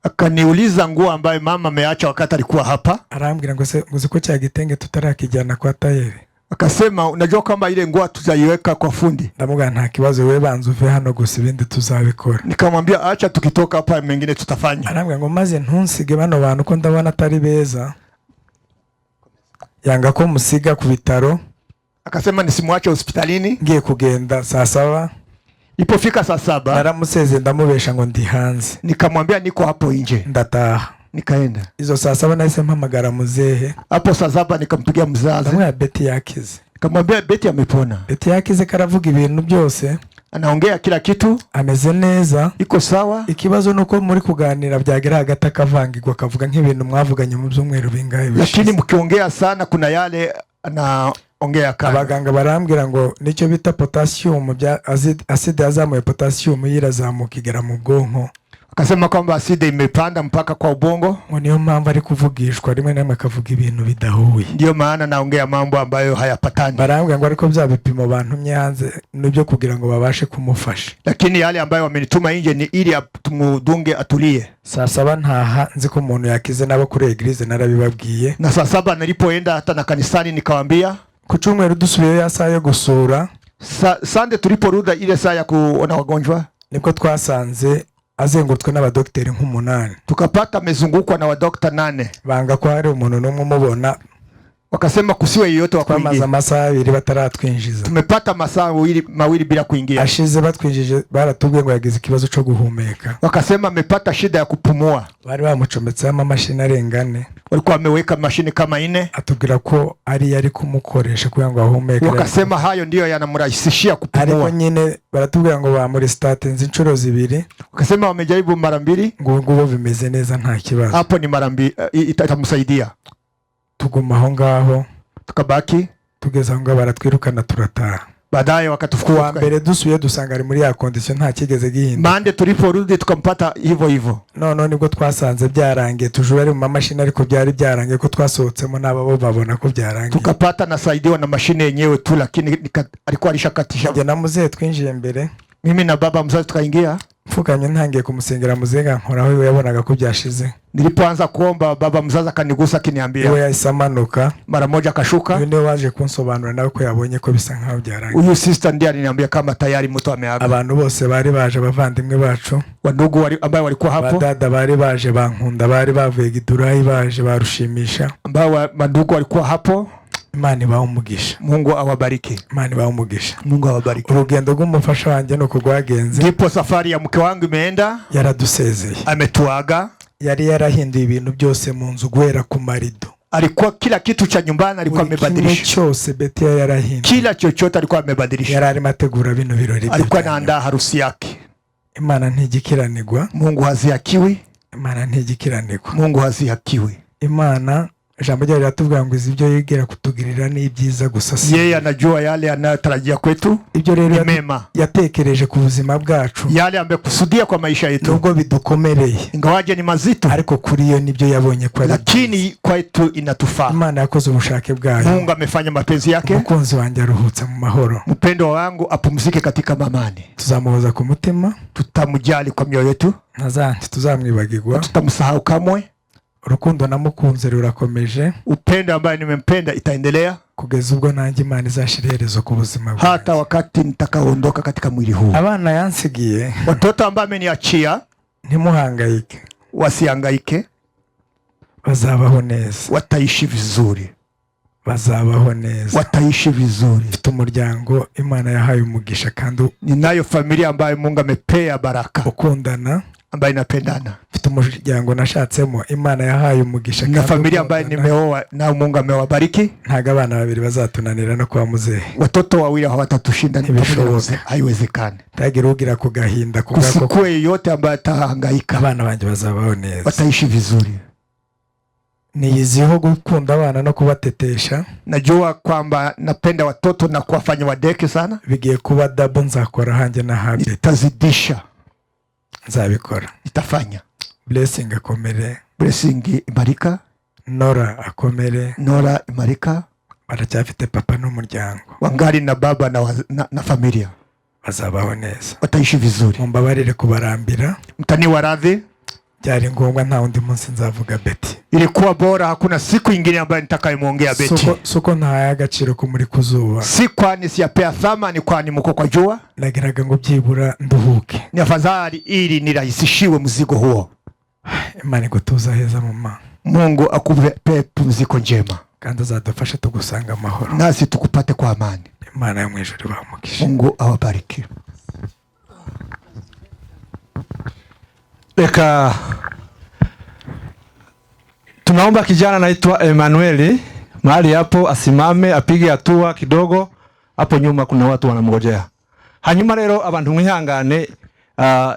Akaniuliza nguo ambayo mama ameacha wakati alikuwa hapa. Arambwira ngo se ko cya gitenge tutarakijyana kwa tayeri. Akasema unajua kama ile nguo tutaiweka kwa fundi. Ndamubwira nta kibazo wewe banza uve hano gusa ibindi tuzabikora. Nikamwambia acha tukitoka hapa mengine tutafanya. Arambwira ngo maze ntunsige bano bantu ko ndabona atari beza. Yanga ko musiga ku bitaro. Akasema nisimwache hospitalini. Ngiye kugenda saa 7. Ipofika saa 7 naramuseze ndamubesha ngo ndi hanze. Nikamwambia niko hapo nje. Ndataha. Nikaenda. Izo saa 7 nahise mpamagara muzehe. Hapo saa 7 nikampigia mzazi. Ndamwambia Betty yakize. Nikamwambia Betty amepona. Betty yakize karavuga ibintu byose. Anaongea kila kitu. Ameze neza. Iko sawa. Ikibazo nuko muri kuganira byagera hagati akavangirwa akavuga nk'ibintu mwavuganye mu byumweru bingahe bishize. Lakini mkiongea sana kuna yale ongea kana. Abaganga barambwira ngo nicyo bita potassium bya acide yazamuye potassium yirazamuka igera mu bwonko. Akasema kwamba acide imepanda mpaka kwa ubongo. Ngo niyo mpamvu ari kuvugishwa rimwe na rimwe akavuga ibintu bidahuye. Ndio maana naongea mambo ambayo hayapatani. Barambwira ngo ariko bya bipimo bantumye hanze nibyo kugira ngo babashe kumufasha. Lakini yale ambayo wamenituma nje ni ili tumudunge atulie. Saa 7 ntaha nzi ko umuntu yakize nabo kuri eglise narabibabwiye. Na saa 7 nilipoenda hata na kanisani nikawaambia. Ku cyumweru dusubiye ya saa yo gusura. Sande tuliporuda ile saa ya kuona wagonjwa. Niko twasanze azengurutswe n'abadokteri nk'umunani. Tukapata amezungukwa na wadokta 8. Banga ko hari umuntu n'umwe mubona. Wakasema kusiwe yeyote wa kuingia. Twamaze amasaha 2 bataratwinjiza. Tumepata masaa mawili bila kuingia. Ashize batwinjije baratubwiye ngo yagize ikibazo cyo guhumeka. Wakasema amepata shida ya kupumua. Bari bamucometsemo amashini arengane. Walikuwa wameweka mashini kama 4. Atubwira ko ari kumukoresha kugira ngo ahumeke. Wakasema hayo ndio yanamrahisishia kupumua. Ariko nyine baratubwira ngo bamuri statin inshuro 2. Wakasema wamejaribu mara 2. Ngo bimeze neza nta kibazo. Hapo ni mara 2 itamsaidia. Tuguma aho ngaho tukabaki tugeza ngo baratwirukana turataha. baadaye wakatufukua mbere dusuye dusanga ari muri ya condition nta kigeze gihinda. Mande tuliporudi tukampata hivyo hivyo. No nibwo twasanze byarangiye tujura ari mu mashini ariko byari byarangiye ko twasohotsemo n'ababo babona ko byarangiye. Tukapata nasaidiwa na mashine yenyewe tu, lakini alikuwa alishakatisha. Je na muzee twinjiye mbere. Mimi na baba mzazi tukaingia. Mfukanye ntangiye kumusengera muzenga nkoraho yabonaga ko byashize. Nilipoanza kuomba baba mzazi akanigusa akiniambia. Wewe isamanuka. Mara moja akashuka. Yule waje kunsobanura nawe ko yabonye ko bisa nkaho byarangiye. Uyu sister ndiye aliniambia kama tayari mtu ameaga. Abantu bose bari baje abavandimwe bacu. Wandugu ambao walikuwa hapo. Badada bari baje bankunda bari bavuye Gidurayi baje barushimisha. Ambao wandugu walikuwa hapo. Imana ibaumugisha. Mungu awabariki. Imana ibaumugisha. Mungu awabariki. Urugendo rw'umufasha wanjye no kugwagenze. Ndipo safari ya mke wangu imeenda. Yaradusezeye. Ametuaga. Yari yarahinduye ibintu byose mu nzu guhera ku marido. Alikuwa kila kitu cha nyumbani alikuwa amebadilisha. Cyose Betty yarahinduye. Kila chochote alikuwa amebadilisha. Yari arimo ategura bino birori. Alikuwa anaandaa harusi yake. Imana ntigikiranirwa. Mungu hazihakiwi. Imana ntigikiranirwa. Mungu hazihakiwi. Imana jambo rya riratubwira ngo ibyo yigera kutugirira ni ibyiza gusa. Yeye anajua yale anayotarajia kwetu. Ibyo rero mema. Yatekereje ku buzima bwacu. Yale amekusudia kwa maisha yetu. Nubwo bidukomereye. Ingawaje ni mazito. Ariko kuri yo nibyo yabonye kwa lakini kwetu inatufaa. Imana yakoze ubushake bwayo. Mungu amefanya mapenzi yake. Mukunzi wanjye aruhutse mu mahoro. Mpendo wangu apumzike katika amani. Tuzamuhoza ku mutima. Tutamujali kwa mioyo yetu. Nazanti tuzamwibagirwa. Tutamsahau kamwe. Urukundo namukunze rurakomeje. Upendo ambaye nimempenda itaendelea kugeza ubwo nanjye Imana izashiriherezo ku buzima bwanjye. Hata wakati nitakaondoka katika mwili huu. Abana yansigiye. Watoto ambao ameniachia. Ntimuhangayike. Wasihangaike. Bazabaho neza. Wataishi vizuri. Bazabaho neza. Wataishi vizuri. Mfite umuryango Imana yahaye umugisha kandi ninayo familia ambayo Mungu amepea baraka. Ukundana. Ambaye inapendana. Mfite umuryango nashatsemo Imana yahaye umugisha kandi na familia ambayo nimeoa na Mungu amewabariki. Ntaga abana babiri bazatunanira no kwa muzehe. Watoto wawili hawatatushinda ntibishoboka. Haiwezekani. Tagira ugira kugahinda kusikwe yote ambaye atahangaika. Abana banje bazabaho neza. Wataishi vizuri. Niyiziho gukunda abana no kubatetesha. Najua kwamba napenda watoto na kuwafanya wadeke sana. Bigiye kuba double nzakora hanjye na Habit. Tazidisha. Nzabikora. Itafanya. Blessing akomere. Blessing imarika. Nora akomere. Nora imarika. Baracyafite papa n'umuryango. Wangali na baba na familia. Bazabaho neza. Wataishi vizuri. Mumbabarire kubarambira. Mtani waradhi. Byari ngombwa nta undi munsi nzavuga Betty. Ilikuwa bora hakuna siku nyingine ambayo nitakayemuongea Betty. Suko nta agaciro ko muri kuzuba. Si kwani siyapea thamani kwani mko kwa jua. Nagiraga ngo byibura nduhuke. Ni afadhali ili nirahisishiwe mzigo huo. Imana igutuza heza mama. Mungu akupe pumziko njema. Kandi azadufashe tugusanga amahoro. Nasi tukupate kwa amani. Imana yo mwijuru bamugisha. Mungu awabariki. Eka tunaomba kijana anaitwa Emmanuel mahali hapo asimame apige hatua kidogo. Hapo nyuma kuna watu wanamngojea. Hanyuma rero abantu mwihangane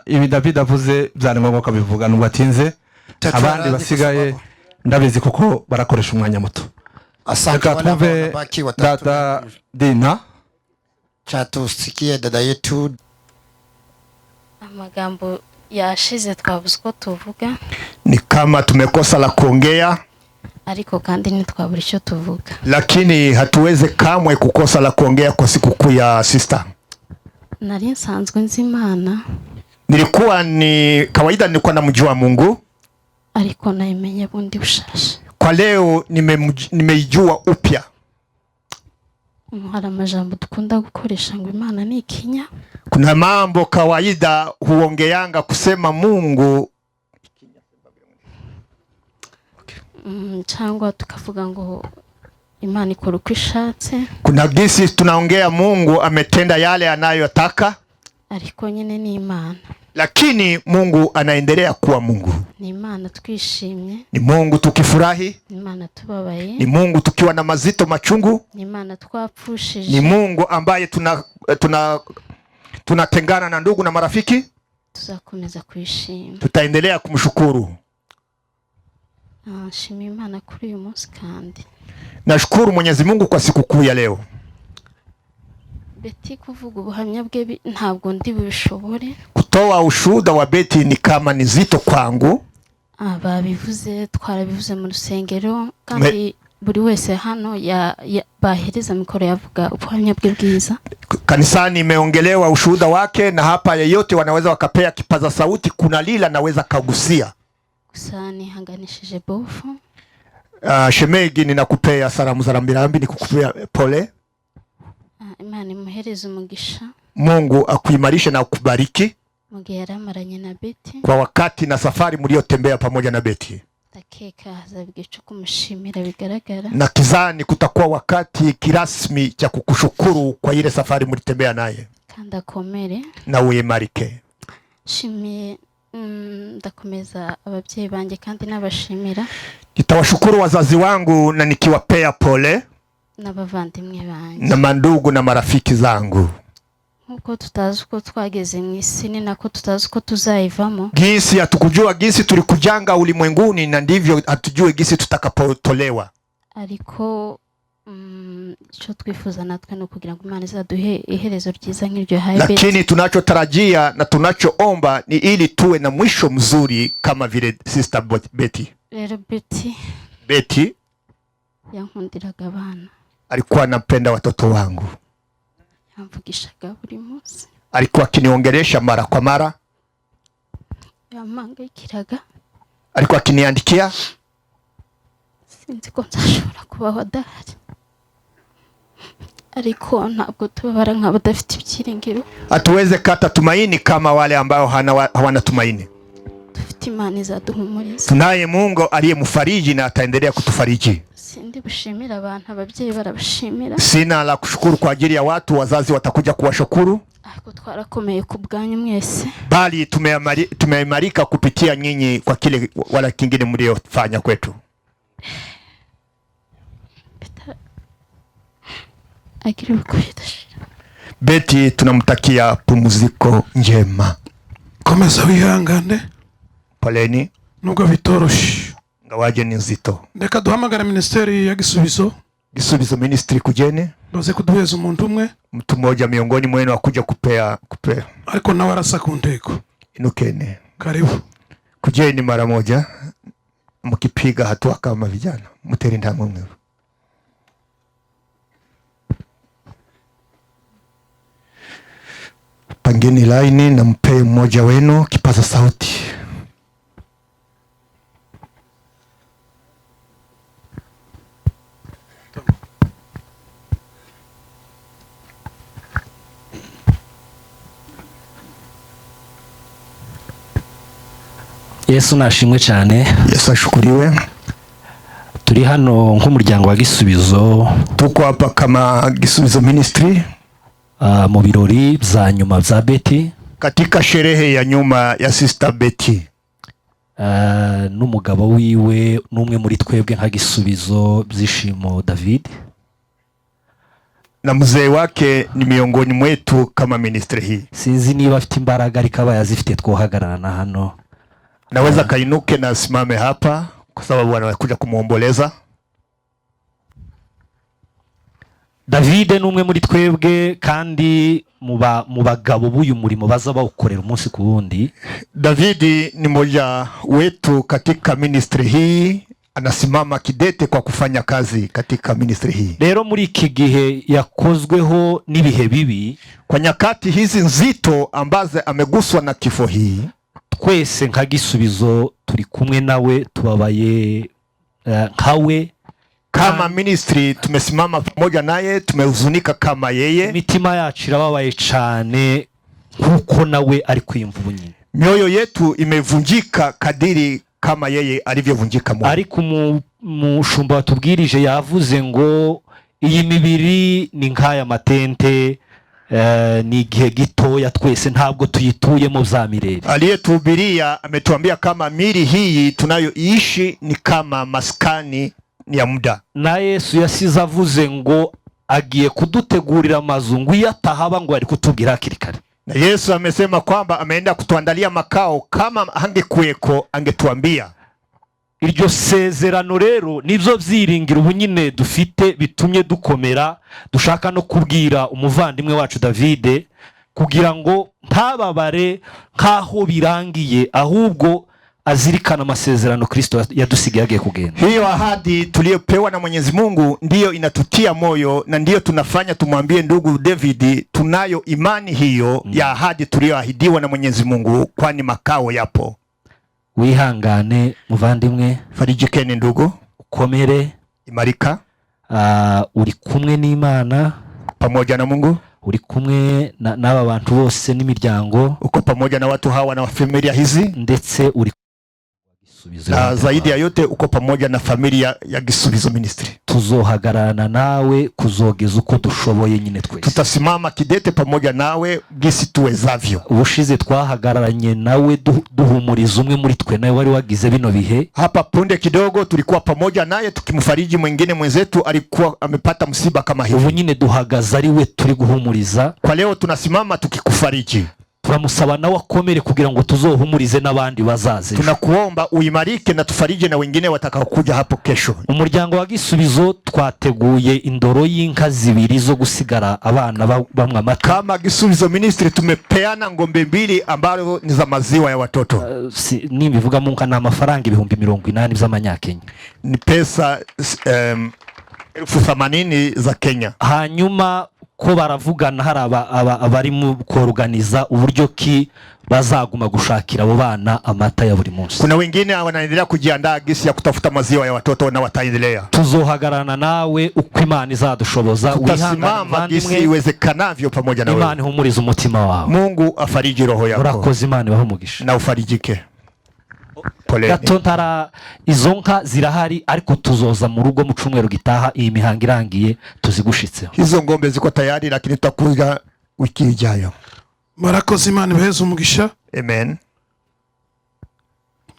ibi David avuze byari ngombwa ko bivuga nubwo atinze. Abandi basigaye ndabizi kuko barakoresha umwanya muto. Asante wale baki watatu. Dada Dina chatusikie dada yetu. Amagambo yashize twavuze ko tuvuga. Ni kama tumekosa la kuongea. Ariko kandi ntitwabura icyo tuvuga. Lakini hatuweze kamwe kukosa la kuongea kwa sikukuu ya sister. Nari nsanzwe nzi Imana. Nilikuwa ni kawaida nilikuwa namjua Mungu. Ariko naimenye bundi bushasha. Kwa leo nimeijua upya. Hari amajambo dukunda gukoresha ngo Imana ni ikinya. Kuna mambo kawaida huongeanga kusema Mungu cyangwa tukavuga ngo Imana ikora uko ishatse. Kuna gisi tunaongea Mungu ametenda yale anayotaka. Ariko nyine ni Imana. Lakini Mungu anaendelea kuwa Mungu. Ni Imana twishimye. Ni Mungu tukifurahi. Ni Imana tubabaye. Ni Mungu tukiwa na mazito machungu. Ni Imana twapfushije. Ni Mungu ambaye tunatengana na ndugu na marafiki. Tuzakomeza kuishima. Tutaendelea kumshukuru. Shima Imana kuri uyu munsi kandi. Nashukuru Mwenyezi Mungu kwa sikukuu ya leo. Beti kuvuga ubuhamya bwe ntabwo ndi bubishobore. Kutoa ushuhuda wa Beti ni kama ni zito kwangu. Babivuze twarabivuze mu rusengero kandi buri wese hano bahereza mikoro yavuga ubuhamya bwe bwiza. Kanisani imeongelewa ushuhuda wake na hapa yeyote wanaweza wakapea kipaza sauti, kuna lila naweza kagusia. Kusani hanganishije bofu. Shemegi ninakupea salamu za rambirambi, nikukupea pole. Imana imuhereze umugisha. Mungu akuimarishe na akubariki. Mugihe yaramaranye na Beti. Kwa wakati na safari mliotembea pamoja na Beti. Takeka hazabigico kumushimira bigaragara. Na kizani kutakuwa wakati kirasmi cha kukushukuru kwa ile safari mlitembea naye. Kanda komere. Na uimarike. Shimiye ndakomeza ababyeyi banjye kandi nabashimira. Nitawashukuru wazazi wangu na nikiwapea pole. N'abavandimwe banjye. Na mandugu na marafiki zangu. Nkuko tutazi uko twageze mu isi ni nako tutazi uko tuzayivamo. Gisi hatukujua gisi tulikujanga ulimwenguni na ndivyo hatujue gisi tutakapotolewa. Ariko cyo twifuza natwe no kugira ngo Imana izaduhe iherezo ryiza nk'iryo haye Beti. Lakini tunachotarajia na tunachoomba ni ili tuwe na mwisho mzuri kama vile sister Beti. Rero Beti yankundiraga abana. Alikuwa anapenda watoto wangu. Yamvugishaga buri munsi. Alikuwa akiniongelesha mara kwa mara. Yamangayikiraga. Alikuwa akiniandikia. Sinzi ko nzashobora kubaho adahari. Ariko ntabwo tubabara nk'abadafite ibyiringiro. Hatuweze kata tumaini kama wale ambao hawana tumaini. Dufite Imana izaduhumuriza. Tunaye Mungu aliyemfariji na ataendelea kutufariji. Sindi bushimira abantu, ababyeyi barabashimira. Sina la kushukuru kwa ajili ya watu, wazazi watakuja kuwashukuru. Ariko twarakomeye ku bwanyu mwese. Bali tumeimarika kupitia nyinyi kwa kile wala kingine mliofanya kwetu. Beti tunamtakia pumziko njema. Komeza wihangane. Poleni. Nubwo bitoroshye. Ngawaje ni nzito. Ndeka duhamagara ministeri ya Gisubizo. Gisubizo ministry kujene. Doze kuduheza umuntu umwe. Mtu mmoja miongoni mwenu akuja kupea. Ariko nawe arasa ku ntego. Inukene. Karibu. Kujeni mara moja. Mkipiga hatua kama vijana. Muteri ndango mweru. Pangeni laini na mpe mmoja wenu kipaza sauti. Yesu nashimwe cyane. Yesu ashukuriwe. Turi hano nk'umuryango wa Gisubizo. Tuko hapa kama Gisubizo ministry. Mu birori bya nyuma bya Beti. Katika sherehe ya nyuma ya sister Beti. N'umugabo wiwe n'umwe muri twebwe nka Gisubizo Byishimo David. Na mzee wake ni miongoni mwetu kama ministry hii. Sinzi niba afite imbaraga ariko aba yazifite twohagararana hano. Naweza kainuke na simame hapa kwa sababu wanakuja kumuomboleza. David n'umwe muri twebwe kandi mu bagabo b'uyu murimo baza bawukorera umunsi ku wundi. David ni mmoja wetu katika ministry hii, anasimama kidete kwa kufanya kazi katika ministry hii. Rero muri iki gihe yakozweho n'ibihe bibi, kwa nyakati hizi nzito ambaze ameguswa na kifo hii, twese nka Gisubizo turi kumwe nawe, tubabaye nkawe. Kama ministry tumesimama pamoja naye, tumehuzunika kama yeye. Mitima yacu irababaye cyane kuko nawe ari kwimva nyine. Mioyo yetu imevunjika kadiri kama yeye alivyovunjika moyo. Ariko umushumba watubwirije yavuze ngo iyi mibiri ni nkaya matente, ni igihe gitoya twese ntabwo tuyituyemo za mirere. Aliyetuhubiria ametuambia kama miri hii tunayoishi ni kama maskani ni ya muda. Na Yesu yasize avuze ngo agiye kudutegurira amazu ngo yatahaba ngo ari kutubwira hakiri kare. Na Yesu amesema kwamba ameenda kutuandalia makao, kama angekuweko angetuambia. iryo sezerano rero nibyo byiringiro ubu nyine dufite bitumye dukomera. Dushaka no kubwira umuvandimwe wacu David kugira ngo ntababare nkaho birangiye, ahubwo azirikana amasezerano Kristo yadusigaye agiye kugenda. Hiyo ahadi tuliyopewa na Mwenyezi Mungu ndiyo inatutia moyo na ndiyo tunafanya tumwambie ndugu David tunayo imani hiyo ya ahadi tuliyoahidiwa na Mwenyezi Mungu, kwani makao yapo. Wihangane muvandimwe, farijikeni ndugu, ukomere, imarika. Uri kumwe n'Imana, pamoja na Mungu, uri kumwe n'aba bantu bose n'imiryango, uko pamoja na watu hawa na familia hizi, ndetse uri na zaidi ya yote uko pamoja na familia ya Gisubizo Ministry. Tuzohagararana nawe kuzogeza uko dushoboye nyine twese. Tutasimama kidete pamoja nawe gisi tuwezavyo. Ubushize twahagararanye nawe duhumuriza umwe muri twe nawe wari wagize bino bihe. Hapa punde kidogo tulikuwa pamoja naye tukimfariji mwingine mwenzetu alikuwa amepata msiba kama hivi. Ubu nyine duhagaza ari we turi guhumuriza. Kwa leo tunasimama tukikufariji. Turamusaba nawe akomere kugira ngo tuzohumurize n'abandi bazaze. Tunakuomba uimarike na tufarije na wengine watakaokuja hapo kesho. Umuryango wa Gisubizo twateguye indoro y'inka 2 zo gusigara abana bamwe amata. Kama Gisubizo Ministry tumepeana ngombe 2 ambazo ni za maziwa ya watoto. Nibivuga mu nka na amafaranga 80,000 z'amanyakenya. Ni pesa 80,000 za Kenya. Hanyuma ko baravugana hari abari mu koorganiza uburyo ki bazaguma gushakira abo bana amata ya buri munsi. Kuna wengine wanaendelea kujiandaa gisi ya kutafuta maziwa ya watoto na wataendelea. Tuzohagarana nawe uko Imana izadushoboza. Utasimama gisi iwezekanavyo pamoja na wewe. Imana ihumuriza umutima wawe. Mungu afariji roho yako. Urakoze, Imana ibahumugisha na ufarijike. Gato ntara izo nka zirahari, ariko tuzoza mu rugo mu cyumweru gitaha iyi mihango irangiye tuzigushitseho. Hizo ngombe ziko tayari, lakini tutakuja wiki ijayo. Murakoze, Imana ibaheze umugisha. Amen.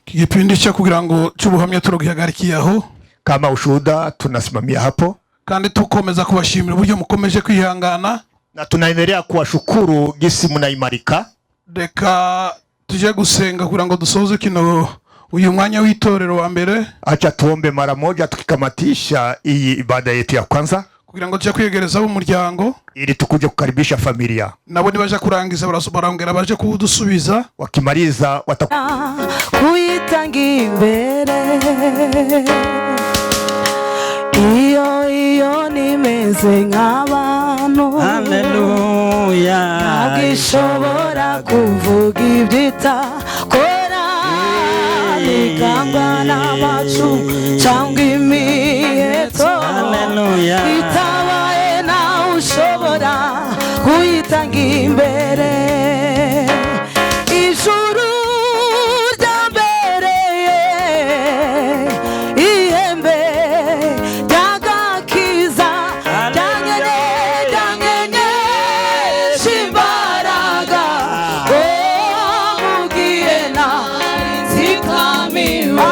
Kigipindi cha kugira ngo cy'ubuhamya turogihagarikiye aho. Kama ushuhuda tunasimamia hapo, kandi tukomeza kubashimira uburyo mukomeje kwihangana, na tunaendelea kuwashukuru gisi mnaimarika. Reka tuje gusenga kugira ngo dusoze kino uyu mwanya w'itorero wa mbere. Acha tuombe mara moja tukikamatisha iyi ibada yetu ya kwanza, kugira ngo tuje kwiyegereza umuryango, ili tukuje kukaribisha familia. Nabo nibaje kurangiza barongera baje kudusubiza, wakimaliza kuyitanga imbere. Iyo nimeze nk'abantu, haleluya, nagishobora kuvuga ibyita kora nikangwa n'amacu cyangwa imiheto, haleluya, itabaye nawe ushobora kuyitanga imbere. Ijuru ryambereye ihembe ryagakiza, ryangenye shimbaraga, mugiye na nzikamiwe.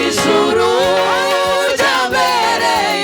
Ijuru ryambereye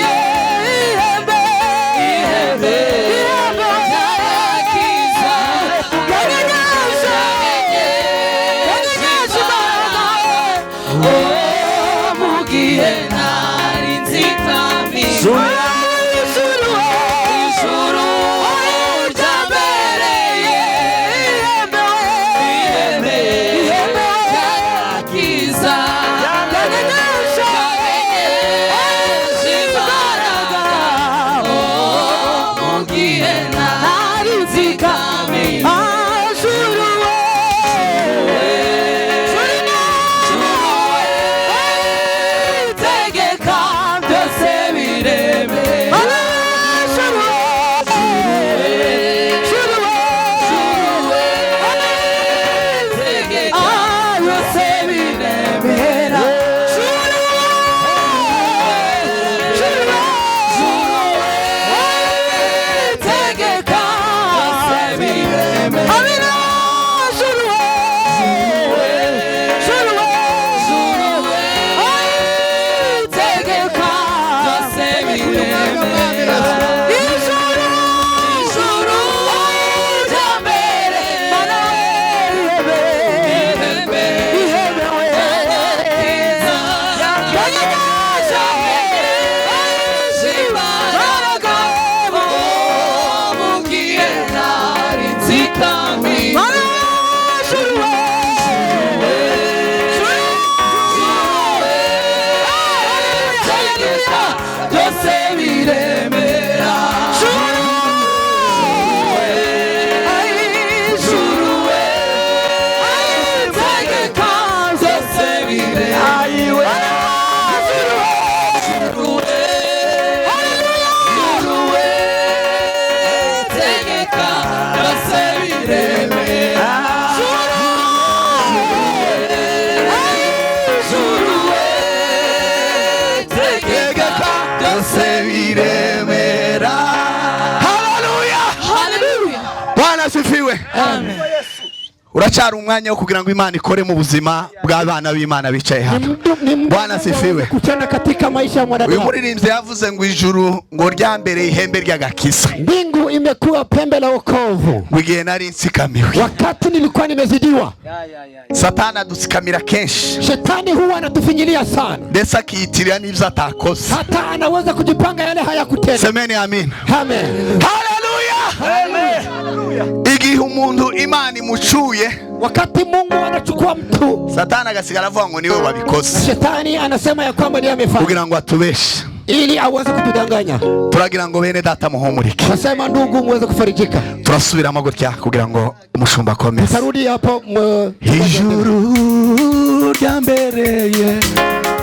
Bwana sifiwe. Amen. Uracyari umwanya wo kugira ngo Imana ikore mu buzima bw'abana b'Imana bicaye hano. Bwana sifiwe. Kuchana katika maisha ya mwanadamu. Uyu muririmbyi yavuze ngo ijuru ngo ryambere ihembe ry'agakiza. Mbingu imekuwa pembe la wokovu. Wigiye nari nsikamiwe. Wakati nilikuwa nimezidiwa. Satani adusikamira kenshi. Shetani huwa anatufinyilia sana. Ndetse akiyitirira n'ibyo atakoze. Hata anaweza kujipanga yale hayakutenda. Semeni amen. Amen. Haleluya. Amen. Igihe umuntu Imana imucuye, wakati Mungu anachukua mtu, Satani agasigara avuga ngo niwe wabikoze. Shetani anasema ya kwamba ndiye amefanya. Kugira ngo atubeshe. Ili aweze kutudanganya. Turagira ngo bene data muhumurike. Nasema ndugu muweze kufarijika. Turasubiramo gutya kugira ngo umushumba akomeze. Tutarudi hapo ijuru ryambereye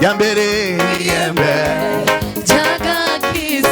yambereye Jagakiza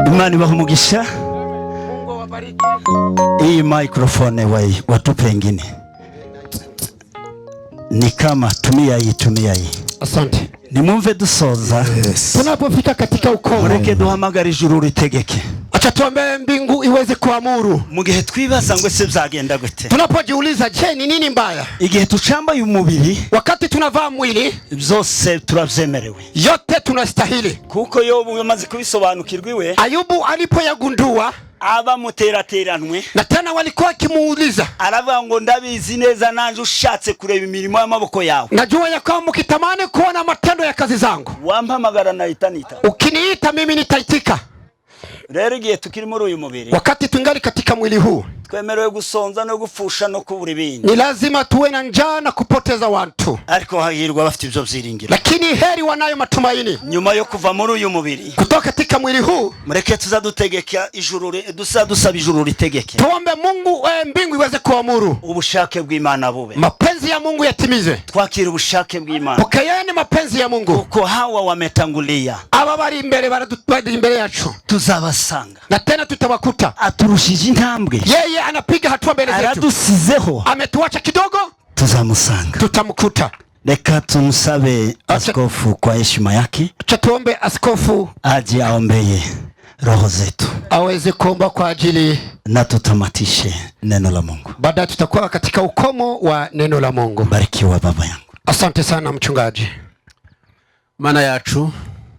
Imani ibahe umugisha. Hii microphone watupe ingine. Ni kama tumia hii. Asante. Nimumve dusoza. Tunapofika katika ukomo, mureke duhamagara ijuru ritegeke. Acha tuombe mbingu iweze kuamuru. Mu gihe twibaza ngo se byagenda gute. Tunapojiuliza je, ni nini mbaya? Igihe tucambaye umubiri, wakati tunavaa mwili, byose turavyemerewe. Yote tunastahili. Kuko Yobu yamaze kubisobanukirwa iwe. Ayubu alipoyagundua aba muterateranwe, na tena walikuwa kimuuliza, aravuga ngo ndabizi neza nanje ushatse kureba imirimo y'amaboko yawe. Najua ya kwamba ukitamani kuona matendo ya kazi zangu, wampamagara naitanita. Ukiniita mimi nitaitika. Rero igihe tukiri muri uyu mubiri, wakati tungali katika mwili huu, twemerewe gusonza no gufusha no kubura ibindi. Ni lazima tuwe na njaa na kupoteza watu. Ariko hahirwa bafite ibyo byiringiro. Lakini heri wanayo matumaini. Nyuma yo kuva muri uyu mubiri, kutoka katika mwili huu, mureke tuzadutegeka ijuru, dusaba ijuru ritegeke. Tuombe Mungu mbingu iweze kuamuru. Ubushake bw'Imana bube. Mapenzi ya Mungu yatimize. Twakira ubushake bw'Imana. Pokeeni mapenzi ya Mungu. Uko hawa wametangulia. Aba bari imbere yacu. Tuzabasanga. Na tena tutawakuta. Aturushije intambwe. Yeye anapiga hatua mbele zetu. Aradusizeho. Ametuacha kidogo. Tuzamusanga. Tutamkuta. Reka tumsabe askofu kwa heshima yake. Acha tuombe askofu aje aombeye roho zetu, aweze kuomba kwa ajili, na tutamatishe neno la Mungu. Baadaye tutakuwa katika ukomo wa neno la Mungu. Barikiwa baba yangu. Asante sana mchungaji. Mana yacu,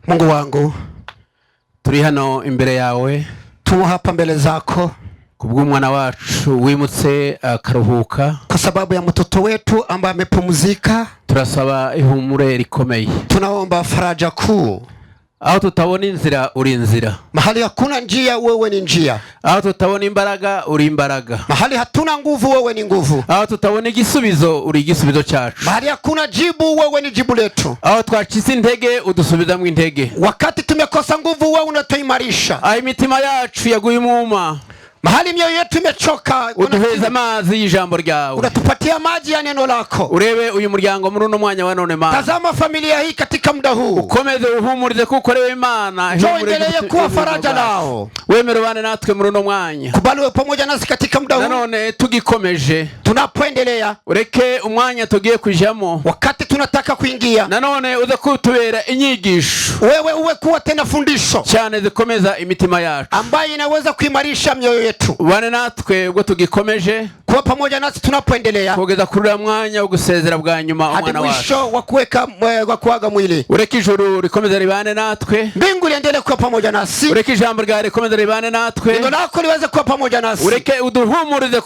Mungu wangu, turi hano imbere yawe, tumo hapa mbele zako kubw'umwana wacu wimutse akaruhuka, kwa sababu ya mtoto wetu ambaye amepumzika. Turasaba ihumure rikomeye. Tunaomba faraja kuu. Aho tutabona inzira uri inzira. Mahali hakuna njia wewe ni njia. Aho tutabona imbaraga uri imbaraga. Mahali hatuna nguvu wewe ni nguvu. Aho tutabona igisubizo uri igisubizo cyacu. Mahali hakuna jibu wewe ni jibu letu. Aho twacitse intege udusubizamo intege. Wakati tumekosa nguvu wewe unatuimarisha. Aho imitima yacu yaguye umuma, mahali mioyo yetu imechoka, uduheza amazi y'ijambo ryawe, unatupatia maji ya neno lako. urebe uyu muryango muri uno mwanya wa none Mana. Tazama familia hii katika muda huu, ukomeze uhumurize kuko rewe Imana, endelee kuwa faraja lao. wemerubane natwe muri uno mwanya, kubali wewe pamoja nasi katika muda huu. nanone tugikomeje, tunapoendelea ureke umwanya tugiye kujamo, wakati tunataka kuingia, nanone uze kutubera inyigisho, wewe uwe kuwa tena fundisho cyane zikomeza imitima yacu, ambaye inaweza kuimarisha mioyo yetu. bane natwe ubwo tugikomeje, kuwa pamoja nasi tunapoendelea kugeza kuri mwanya wo gusezera bwa nyuma umwana wacu, mwisho wa kuaga mwili. ureke ijuru rikomeza ribane natwe, mbingu liendelee kuwa pamoja nasi, ureke ijambo ryawe rikomeza ribane natwe, neno lako liweze kuwa pamoja nasi, ureke uduhumurize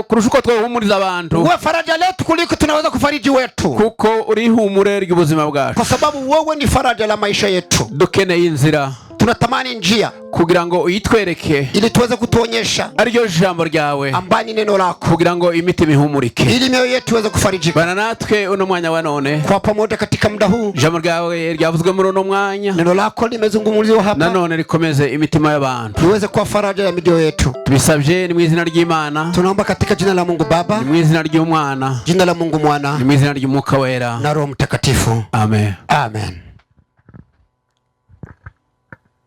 kurushuko twahumuriza abantu, uwe faraja letu kuliko tunaweza kufariji wetu, kuko uri ihumure ry'ubuzima bwacu, kwa sababu wewe ni faraja la maisha yetu. dukeneye inzira, tunatamani njia kugira ngo uyitwereke, ili tuweze kutuonyesha ariryo jambo ryawe, ambani neno lako, kugira ngo imitima ihumurike, ili mioyo yetu iweze kufarijika. bana natwe uno mwanya wa none, kwa pamoja katika muda huu, jambo ryawe ryavuzwe muri uno mwanya, neno lako limezungumziwa hapa, nanone rikomeze imitima y'abantu, liweze kuwa faraja ya mioyo yetu. tubisabye ni mu izina ry'Imana, tunaomba katika jina la Mungu Baba, ni mu izina ry'Umwana, jina la Mungu Mwana, ni mu izina ry'Umwuka Wera na Roho Mtakatifu. Amen. Amen.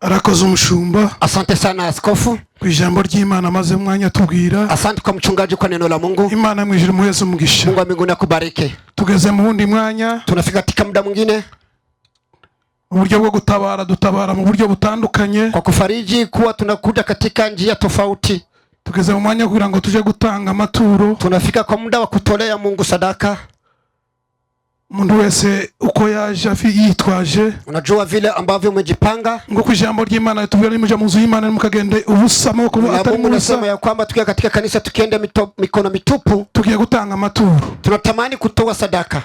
arakoze umushumba. Asante sana askofu ku ijambo ry'Imana maze mwanya tubwira. Asante kwa mchungaji kwa neno la Mungu. Imana mwijuru muheze umugisha. Mungu wa mbinguni akubariki. Tugeze mu wundi mwanya, tunafika katika muda mwingine, uburyo bwo gutabara, dutabara mu buryo butandukanye, kwa kufariji kuwa tunakuja katika njia tofauti. Tugeze mu mwanya kugira ngo tuje gutanga amaturo, tunafika kwa muda wa kutolea Mungu sadaka. Mundu wese uko yaje yitwaje, unajua vile ambavyo umejipanga, ngo ku ijambo ry'Imana litubwira nimuja mu nzu y'Imana mukagende ubusa amaboko atari mu busa. Nasema ya kwamba tukiwa katika kanisa tukienda mikono mitupu, tugiye gutanga amaturo, tunatamani kutoa sadaka.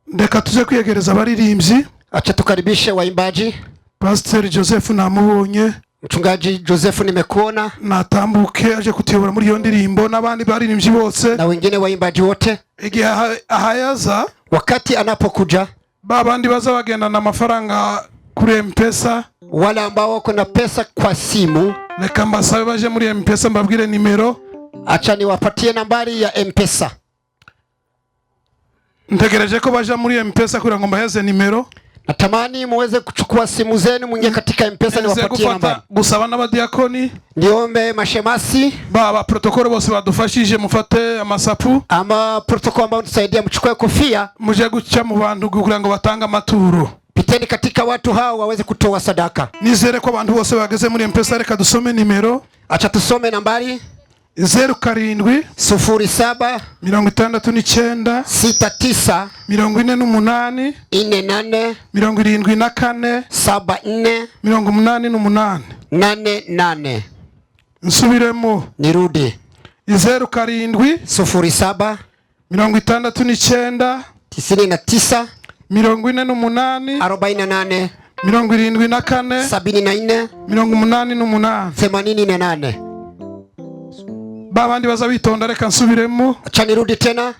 Ndeka tuje kwiyegereza abaririmbyi. Acha tukaribishe waimbaji. Pastor Joseph namubonye, mchungaji Joseph nimekuona, natambuke aje kutuyobora muri iyo ndirimbo n'abandi baririmbyi bose na wengine waimbaji wote. Igihe ahayaza, wakati anapokuja, babandi baza bagenda na mafaranga kuri M-Pesa, wale ambao wako na pesa kwa simu, reka mbasabe baje muri M-Pesa mbabwire nimero. Acha niwapatie nambari ya M-Pesa. Ntegereje ko baje muri M-Pesa kugira ngo mbaheze nimero. Natamani muweze kuchukua simu zenu mwingie katika M-Pesa niwapatie nambari. Gusaba n'abadiakoni, niombe mashemasi, baba protokolo bose badufashije mufate amasapu, ama protokolo ambao tusaidia mchukue kofia, muje guca mu bantu kugira ngo batanga amaturo. Piteni katika watu hao waweze kutoa sadaka. Nizere ko abantu bose bageze muri M-Pesa, reka dusome nimero. Acha tusome nambari 07 07 69 69 48 48 74 74 88 88. Nsubiremo, nirudi. 07 07 69 99 48 48 74 74 88 88. Babandi baza bitonda, reka nsubiremo. Acha nirudi tena.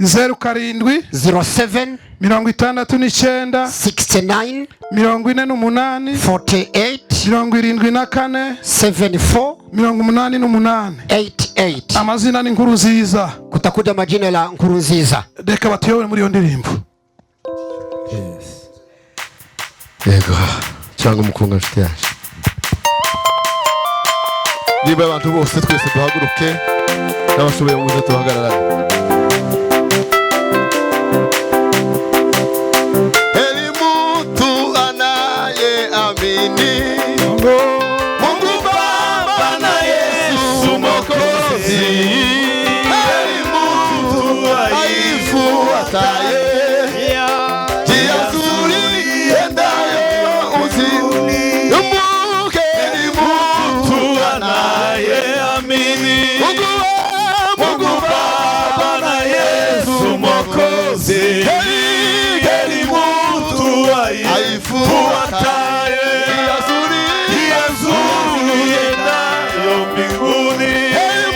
07 07 69 69 48 48 74 74 88. Amazina ni Nkuruziza. Kutakuja majina la Nkuruziza. Reka batuyobore muri iyo ndirimbo. Yego, cyangwa umukunga nshuti yaje. Niba abantu bose twese duhaguruke, n'abashoboye muze tuhagararane. Elimutu anaye amini Mungu Baba na Yesu Mwokozi. Elimutu aifuataye njia nzuri endayo uzima. Mungu Baba na Yesu Mwokozi. Heri mtu aifuataye njia nzuri endayo mbinguni. Heri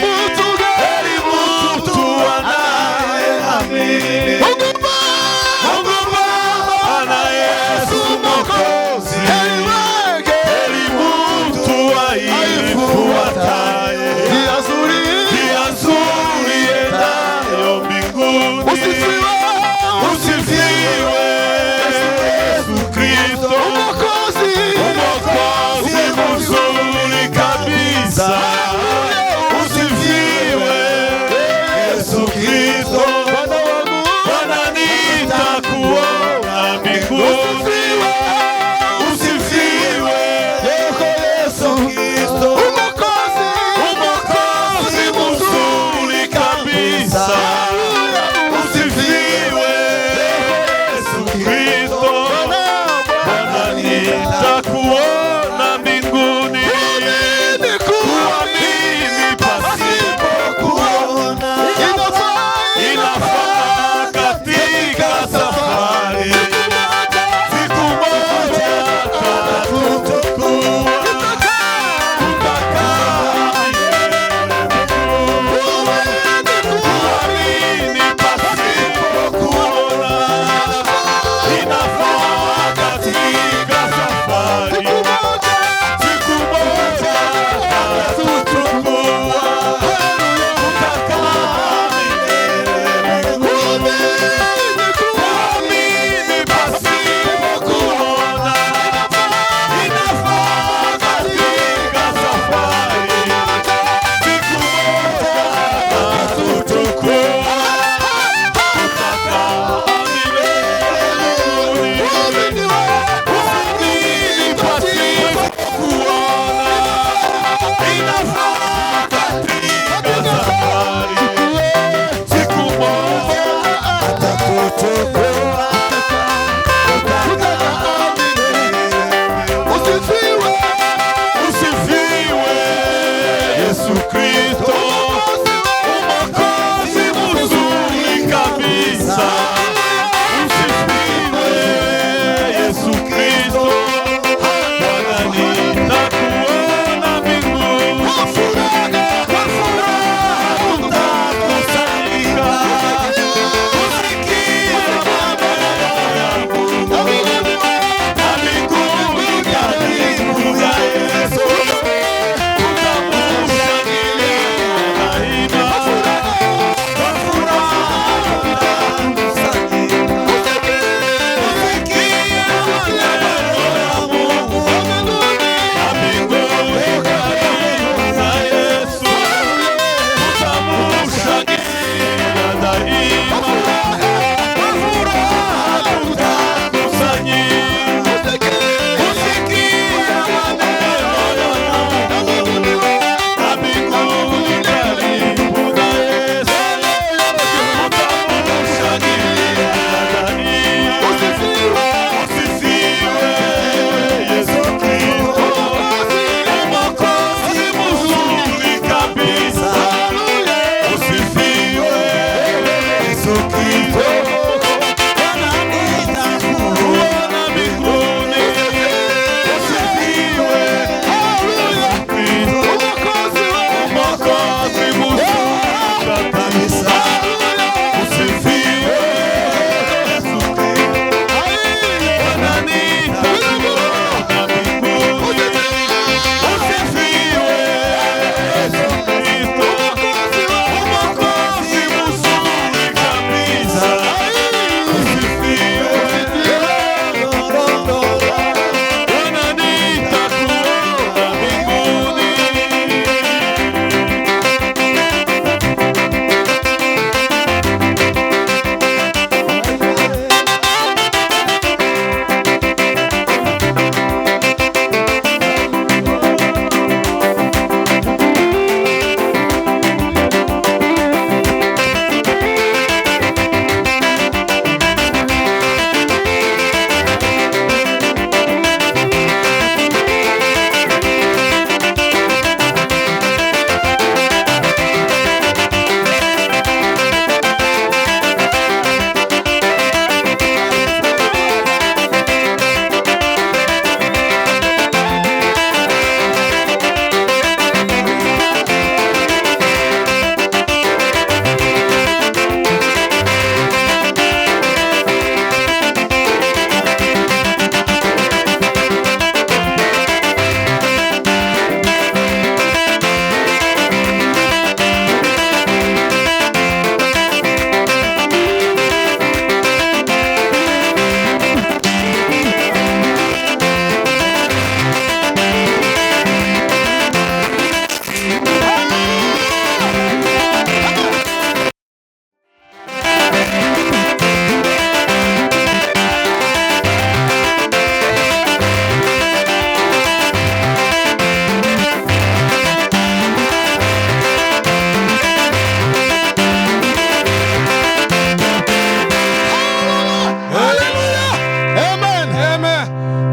mtu anayeamini Mungu Baba na Yesu Mwokozi. Heri mtu aifuataye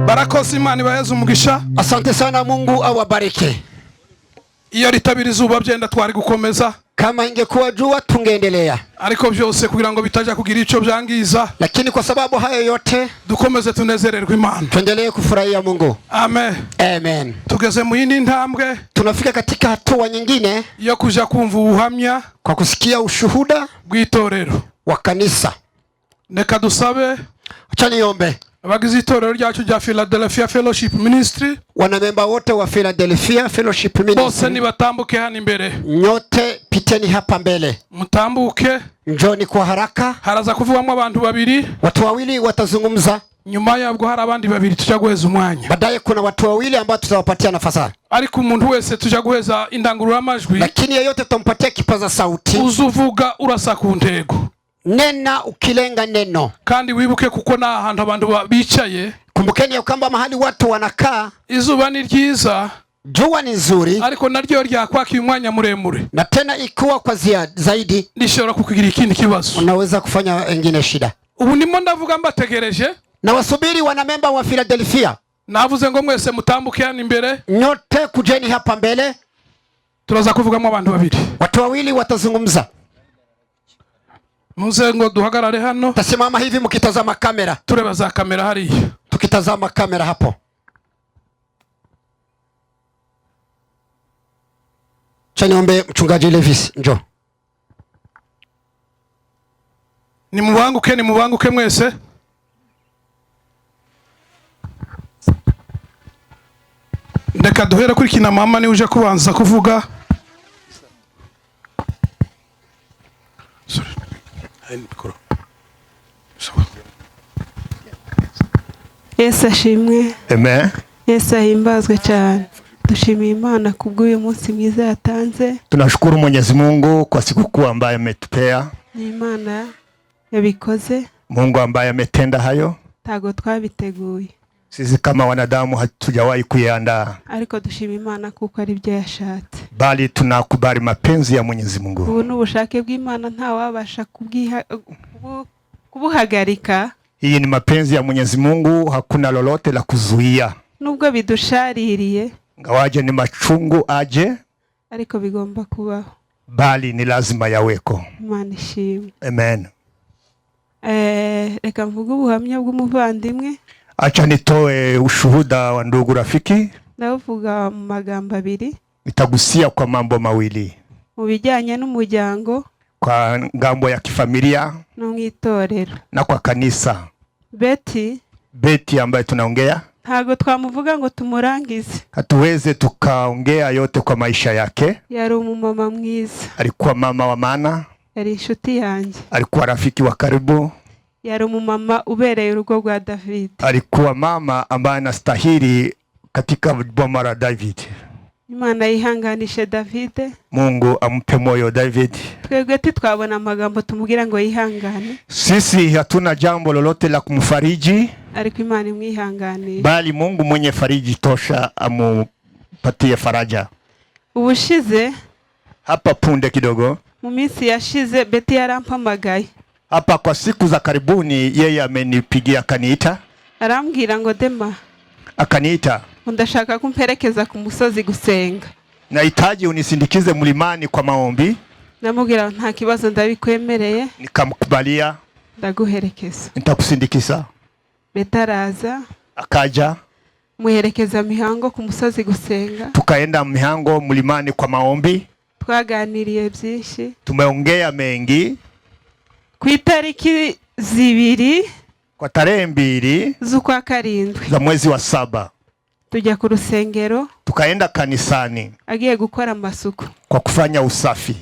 barakoze Imana ibahe umugisha. Asante sana, Mungu awabariki. Iyo ritabira izuba byenda twari gukomeza, kama ingekuwa jua tungeendelea, ariko byose kugira ngo bitaja kugira ico byangiza, lakini kwa sababu hayo yote dukomeze tunezererwe Imana, tuendelee kufurahia Mungu. Amen. Amen. Tugeze mu yindi ntambwe, tunafika katika hatua nyingine yo kuja kumva ubuhamya, kwa kusikia ushuhuda bw'itorero wa kanisa. Neka dusabe, acha niombe abagize itorero ryacu rya Philadelphia Fellowship Ministry, wanamemba wote wa Philadelphia Fellowship Ministry, bose nibatambuke hano imbere. Nyote piteni hapa mbele, mutambuke, njoni kwa haraka. Haraza kuvugwamo abantu babiri, watu wawili watazungumza. Nyuma yabwo hari abandi babiri tuja guheza umwanya. Baadaye kuna watu wawili ambao tutawapatia nafasi. Ariko umuntu wese tuja guheza indangurura amajwi, lakini yeyote tutampatia kipaza sauti. Uzuvuga urasa ku ntego, nena ukilenga neno. Kandi wibuke kuko na ahantu abantu bicaye, kumbukeni ya kwamba mahali watu wanakaa izuba ni ryiza, jua ni nzuri, ariko naryo ryakwaka umwanya muremure, na tena ikuwa kwa zaidi nishobora kukugira ikindi kibazo, unaweza kufanya wengine shida. Ubu nimo ndavuga mbategereje, na wasubiri wanamemba wa Philadelphia. Navuze ngo mwese mutambuke hano imbere, nyote kujeni hapa mbele. turaza kuvugamo abantu babiri. Watu wawili watazungumza. Muze ngo duhagarare hano. Tasimama hivi mkitazama kamera. Tureba za kamera hariya. Tukitazama kamera hapo. Chaniombe mchungaji Levis, njoo. Ni mubanguke mwese. Ndeka duhere kuri kina mama ni uje kubanza kuvuga. Yesu ashimwe. Amen. Yesu ahimbazwe cyane. Dushimiye Imana kubw'uyu munsi mwiza yatanze. Tunashukuru Mwenyezi Mungu kwa siku kuu ambayo ametupea. Ni Imana yabikoze. Mungu ambaye ametenda hayo. Tago twabiteguye. Sisi kama wanadamu hatujawahi kuiandaa. Ariko dushima Imana kuko ari byo yashatse. Bali tunakubali mapenzi ya Mwenyezi Mungu. Ubu n'ubushake bw'Imana nta wabasha kubuhagarika. Hii ni mapenzi ya Mwenyezi Mungu, hakuna lolote la kuzuia. Nubwo bidushaririye. Ngawaje ni machungu aje. Ariko bigomba kubaho. Bali ni lazima yaweko. Imana ishimwe. Amen. Reka mvuge ubuhamya bw'umuvandimwe. Acha nitoe ushuhuda wa ndugu rafiki. Ndavuga mu magambo abiri. Nitagusia kwa mambo mawili. Mu bijyanye n'umuryango. Kwa ngambo ya kifamilia. No mwitorero. Na kwa kanisa. Betty ambaye tunaongea. Ntago twamuvuga ngo tumurangize. Hatuweze tukaongea yote kwa maisha yake. Yari umumama mwiza. Alikuwa mama wa maana. Yari inshuti yanjye. Alikuwa rafiki wa karibu. Yari umumama ubereye urugo rwa David. Alikuwa mama ambaye anastahili katika boma la David. Imana yihanganishe David. Mungu ampe moyo David. Twebwe twabona amagambo tumugira ngo yihangane. Sisi hatuna jambo lolote la kumfariji. Ariko Imana imwihanganishe. Bali Mungu mwenye fariji tosha amupatie faraja. Ubushize hapa punde kidogo. Mu minsi yashize Betty yarampamagaye. Hapa kwa siku za karibuni yeye amenipigia akaniita. Arambwira ngo Dema. Akaniita. Ndashaka kumperekeza ku musozi gusenga. Nahitaji unisindikize mlimani kwa maombi. Namubwira nta kibazo ndabikwemereye. Nikamkubalia. Ndaguherekeza. Nitakusindikiza. Betaraza. Akaja. Muherekeza mihango ku musozi gusenga. Tukaenda mihango mlimani kwa maombi. Twaganiriye byinshi. Tumeongea mengi. Ku itariki 2 kwa tarehe 2 z'ukwa karindwi za mwezi wa 7 tujya ku rusengero. Tukaenda kanisani. Agiye gukora amasuku. Kwa kufanya usafi.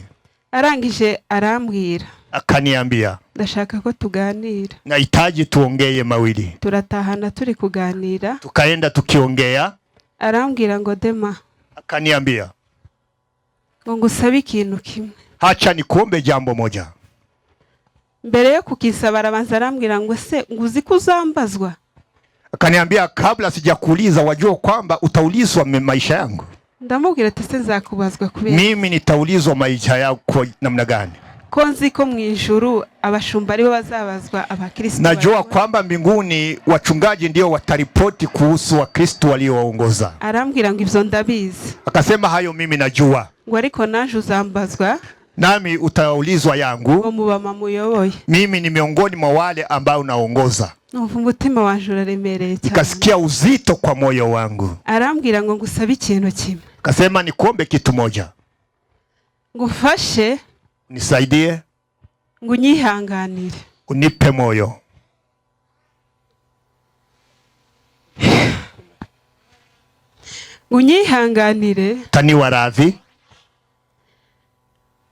Arangije arambwira. Akaniambia. Ndashaka ko tuganira. Nahitaji tuongee mawili. Turatahana turi kuganira. Tukaenda tukiongea. Arambwira ngo Dema. Akaniambia. Ngo ngusabe ikintu kimwe. Hacha nikuombe jambo moja. Mbere yo kukisaba arabanza arambwira ngo se nguzi kuzambazwa. Akaniambia kabla sijakuuliza wajua kwamba utaulizwa maisha yangu. Ndamubwira ati se nzakubazwa kubera. Mimi nitaulizwa maisha yako namna gani? Ko nzi ko mu ijuru abashumba ari bo bazabazwa abakristo. Najua kwamba mbinguni wachungaji ndio wataripoti kuhusu wakristo waliowaongoza. Arambwira ngo ivyo ndabizi. Akasema hayo mimi najua. Ngo ariko naje uzambazwa. Nami utaulizwa yangu. Ngo mubama muyoboye. Mimi ni miongoni mwa wale ambao naongoza. Umutima wanje uraremereye cyane. Nikasikia uzito kwa moyo wangu. Arambwira ngo ngusabe ikintu kimwe. Akasema nikuombe kitu moja. Ngufashe. Nisaidie. Ngunyihanganire. Unipe moyo. Ngunyihanganire. Taniwa radhi.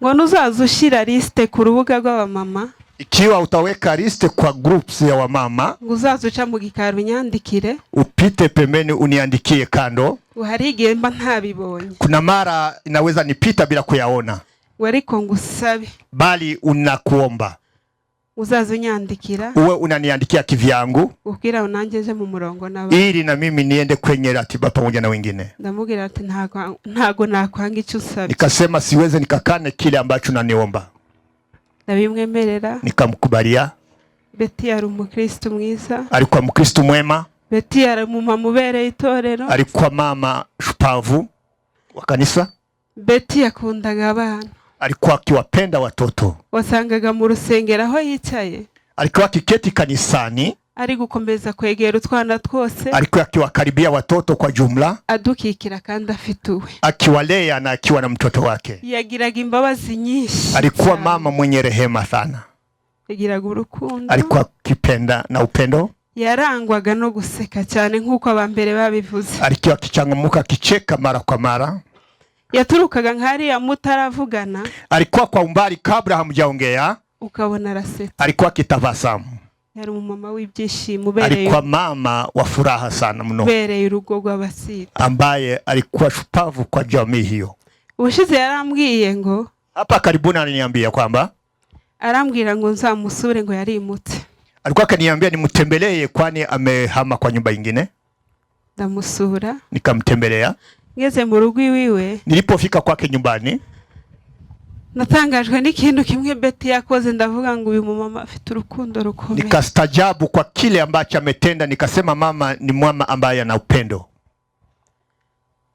Ngo nuzaza ushira liste ku rubuga rw'abamama. Ikiwa utaweka liste kwa groups ya wamama. Uzaza uca mu gikaro unyandikire. Upite pembeni uniandikie kando. Uharigiye mba ntabibonye. Kuna mara inaweza nipita bila kuyaona. Wariko ngusabe. Bali unakuomba. Uzaza unyandikira. Uwe unaniandikia kivyangu. Ukira unangeje mu murongo nawe. Ili na mimi niende kwenye ratiba pamoja na wengine. Ndamubwira ati ntago nakwanga icyo usabye. Nikasema siweze nikakane kile ambacho unaniomba. Ndabimwemerera. Nikamkubalia. Betty yari umukristo mwiza. Alikuwa mkristo mwema. Betty yari umumama ubereye itorero. Alikuwa mama shupavu wa kanisa. Betty yakundaga abana. Alikuwa akiwapenda watoto. Wasangaga mu rusengero aho yicaye. Alikuwa akiketi kanisani. Ari gukomeza kwegera utwana twose. Alikuwa akiwakaribia watoto kwa jumla. Adukikira kandi afituwe. Akiwalea na akiwa na mtoto wake. Yagiraga imbabazi nyinshi. Alikuwa mama mwenye rehema sana. Yagiraga urukundo. Alikuwa kipenda na upendo. Yarangwaga no guseka cyane nkuko abambere babivuze. Alikuwa kichangamuka kicheka mara kwa mara. Yaturukaga nkari ya mutaravugana. Alikuwa kwa umbali kabla hamjaongea. Ukabona raseta. Alikuwa kitabasamu. Yari umumama w'ibyishimo ubereye. Alikuwa mama wa furaha sana mno. Ubereye urugo rw'abasiri. Ambaye alikuwa shupavu kwa jamii hiyo. Ubushize yarambwiye ngo. Hapa karibuni aliniambia kwamba. Arambwira ngo nzamusure ngo yarimutse. Alikuwa akaniambia nimtembelee kwani amehama kwa nyumba nyingine. Ndamusura. Nikamtembelea. Ngeze mu rugo iwiwe. Nilipofika kwake nyumbani. Natangajwe n'ikintu kimwe Betty yakoze ndavuga ngo uyu mama afite urukundo rukomeye. Nikastajabu kwa kile ambacho ametenda, nikasema mama ni mama ambaye ana upendo.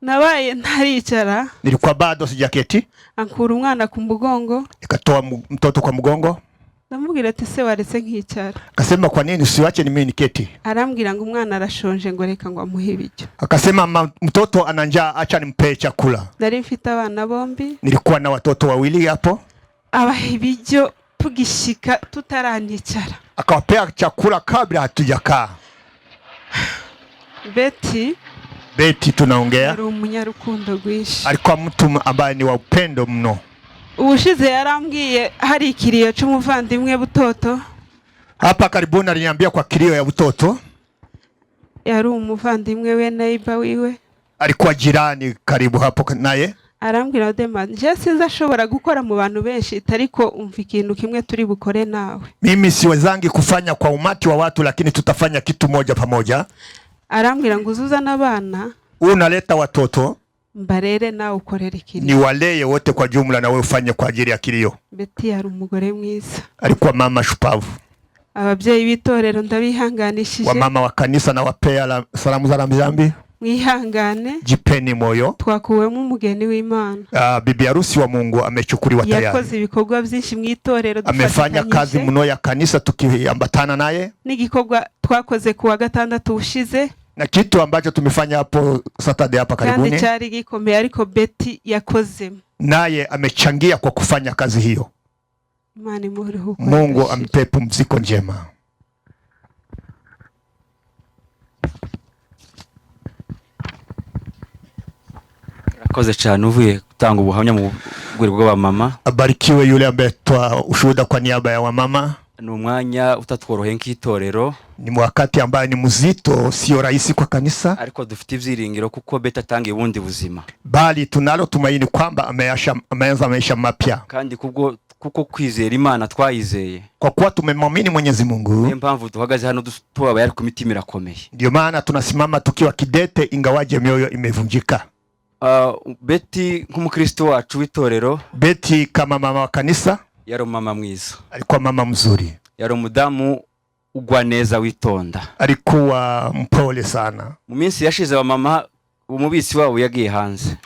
Nabaye ntaricara. Nilikuwa bado sijaketi. Ankura umwana ku mugongo. Nikatoa mtoto kwa mgongo. Ndamubwira ati se waretse nkicara. Akasema kwa nini usiwache ni mimi niketi? Arambwira ngo umwana arashonje ngo reka ngo amuhe ibiryo. Akasema mtoto ana njaa, acha nimpe chakula. Nari mfite abana bombi. Nilikuwa na watoto wawili hapo. Abaha ibiryo tugishika tutaranicara. Akawapea chakula kabla hatujakaa. Betty tunaongea. Ari umunyarukundo rwishi. Alikuwa mtu ambaye ni wa upendo mno. Ubushize yarambwiye hari ikiriyo cy'umuvandimwe Butoto. Hapa karibuni aliniambia kwa kilio ya Butoto. Yari umuvandimwe we neighbor wiwe. Alikuwa jirani karibu hapo naye. Arambwira Dema, je sinza shobora gukora mu bantu benshi tariko umva ikintu kimwe turi bukore nawe. Mimi siwezangi kufanya kwa umati wa watu lakini tutafanya kitu moja pamoja. Arambwira ngo uzuza n'abana. Unaleta watoto. Mbarere na ukorera ikiriyo. Ni walee wote kwa jumla na wewe ufanye kwa ajili ya kilio. Betty yari umugore mwiza. Alikuwa mama shupavu. Ababyeyi bitorero ndabihanganishije. Wa mama wa kanisa na wapea salamu za rambirambi. Mwihangane. Jipeni moyo. Twakuwemo umugeni w'Imana. Bibi harusi wa Mungu amechukuriwa tayari. Yakoze ibikorwa byinshi mu itorero dufatanyije. Amefanya kazi mno ya kanisa tukiambatana naye. N'igikorwa twakoze kuwa gatandatu ushize. Na kitu ambacho tumefanya hapo Saturday hapa karibuni. Kandi cyari gikomeye ariko Betty yakoze. Naye amechangia kwa kufanya kazi hiyo. Mungu ampe pumziko njema. Akoze cyane uvuye gutanga ubuhamya mu rwego rw'abamama. Abarikiwe yule ambaye toa ushuhuda kwa niaba ya wamama. Ni umwanya utatworoheye nk'itorero. Ni wakati ambaye ni mzito, sio rahisi kwa kanisa. Ariko dufite ibyiringiro kuko Betty atangiye ubundi buzima. Bali tunalo tumaini kwamba ameanza maisha mapya. Kandi kuko kwizera Imana twayizeye. Kwa kuwa tumemwamini Mwenyezi Mungu. Niyo mpamvu tuhagaze hano tuba yari ku mitima irakomeye. Ndio maana tunasimama tukiwa kidete ingawaje mioyo imevunjika. Betty nk'umukristo wacu w'itorero. Betty kama mama wa kanisa. Yari mama mwiza. Alikuwa mama mzuri. Yari umudamu ugwa neza witonda. Alikuwa mpole sana. Mu minsi yashize wa mama umubisi wabo yagiye hanze.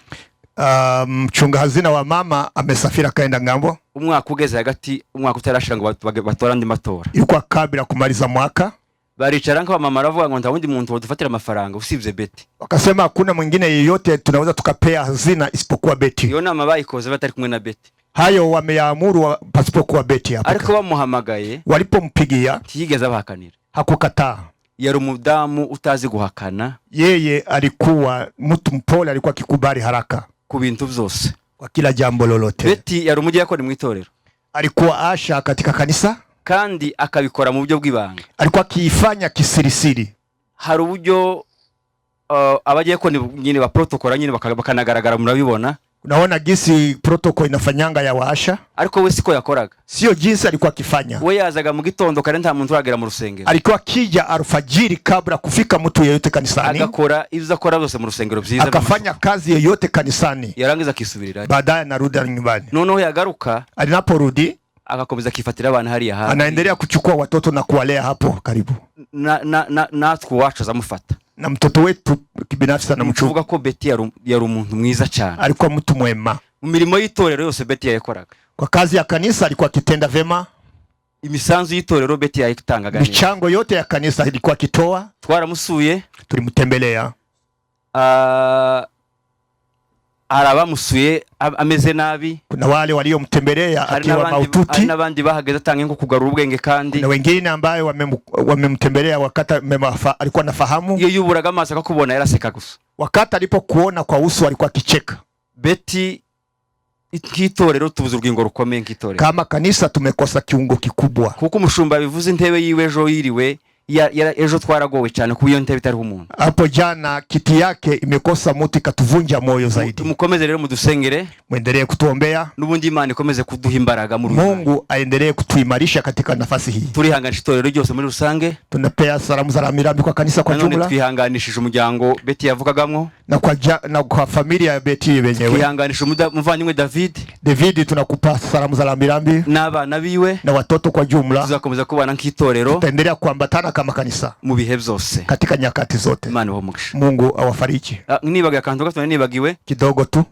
Mchunga hazina wa mama amesafiri kaenda ngambo. Umwaka ugeze hagati, umwaka utarashira ngo batora andi matora. Ilikuwa kabla kumaliza mwaka. Baricara nka mama aravuga ngo ndawundi muntu wodufatira amafaranga usibye Betty. Wakasema hakuna mwingine yeyote tunaweza tukapea hazina isipokuwa Betty. Iyo nama bayikoze batari kumwe na Betty. Hayo wameamuru pasipokuwa Betty hapa. Ariko bamuhamagaye. Walipompigia tigeze abahakanira. Hakukataa. Yari umudamu utazi guhakana. Yeye alikuwa mtu mpole, alikuwa kikubali haraka ku bintu byose. Kwa kila jambo lolote. Betty yari umujyakoni mu itorero. Alikuwa asha katika kanisa. Kandi akabikora mu buryo bw'ibanga. Alikuwa kiifanya kisirisiri. Hari uburyo abajyakoni nyine ba protocol nyine bakanagaragara murabibona. Unaona gisi protocol inafanyanga ya waasha. Ariko we siko yakoraga. Sio jinsi alikuwa akifanya. We yazaga mu gitondo kare nta muntu uragera mu rusengero. Alikuwa kija alfajiri kabla kufika mtu yeyote kanisani. Agakora ibyo akora byose mu rusengero byiza. Akafanya kazi yeyote kanisani. Yarangiza kisubirira. Baadaye narudi nyumbani. Noneho yagaruka. Alinaporudi akakomeza kifatira abana hariya hafi. Anaendelea kuchukua watoto na kuwalea hapo karibu. Natwe wacu azamufata. na mtoto wetu kibinafsi anamuvuga ko Betty yari umuntu mwiza cyane, alikuwa mtu mwema mu mirimo y'itorero yose Betty yakoraga. Kwa kazi ya kanisa alikuwa kitenda vema. Imisanzu y'itorero Betty yayitangaga neza. Michango yote ya kanisa ilikuwa kitoa. Twaramusuye, tulimtembelea. Arabamusuye ameze nabi. Kuna wale waliomtembelea akiwa maututi. Hari nabandi bahageze tange nko kugarura ubwenge kandi. Na wengine ambaye wamemtembelea wakati alikuwa nafahamu. Iyo yuburaga amaso akakubona yaraseka gusa. Wakati alipokuona kwa uso alikuwa kicheka. Betty itorero tubuze urugingo rukomeye nk'itorero. Kama kanisa tumekosa kiungo kikubwa. Kuko umushumba bivuze intebe yiwe ejo yiriwe ejo twaragowe cyane ku iyo ntebe itari umuntu. Hapo jana kiti yake imekosa muti katuvunja moyo zaidi. Mukomeze rero mudusengere, muendelee kutuombea, nubundi Imana ikomeze kuduha imbaraga mu Mungu aendelee kutuimarisha katika nafasi hii. Turihanganisha itorero ryose muri rusange. Tunapea salamu za rambirambi kwa kanisa kwa jumla. Twihanganishije umuryango Betty yavugagamwo na kwa familia ya Betty benyewe. Twihanganisha umuvandimwe David tunakupa salamu za rambirambi n'abana biwe na watoto kwa jumla. Tuzakomeza kubana nk'itorero, tutaendelea kuambatana kama kanisa mu bihe byose katika nyakati zote. Imana ibamugisha. Mungu awafariji. Nibaga akantu gato nibagiwe kidogo tu.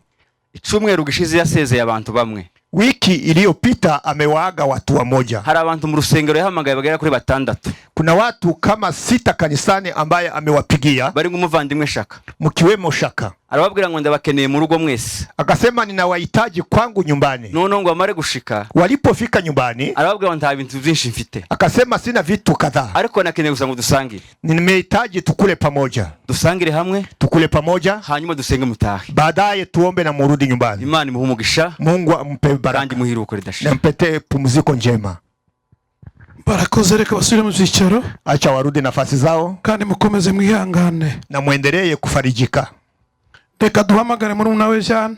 Icumweru gishize yasezeye abantu bamwe. Wiki iliyopita amewaaga watu wamoja. Hari abantu mu rusengero yahamagaye bagera kuri 6. Kuna watu kama 6 kanisani ambaye amewapigia. Bari ngumuvandimwe Shaka. Mkiwemo Shaka. Arababwira ngo ndabakeneye mu rugo mwese. Akasema ninawahitaji kwangu nyumbani. None ngo amare gushika. Walipofika nyumbani, arababwira ngo nta bintu byinshi mfite. Akasema sina vitu kadhaa. Ariko nakeneye gusa ngo dusangire. Nimehitaji tukule pamoja. Dusangire hamwe. Tukule pamoja. Hanyuma dusenge mutahe. Baadaye tuombe na murudi nyumbani. Imana imuhumugisha. Mungu ampe baraka. Kandi muhiruko ridashira. Nampete pumziko njema. Barakoze reka basubire mu cyicaro. Acha warudi nafasi zao. Kandi mukomeze mwihangane. Na muendelee kufarijika. Reka duhamagare muri unawe Jean.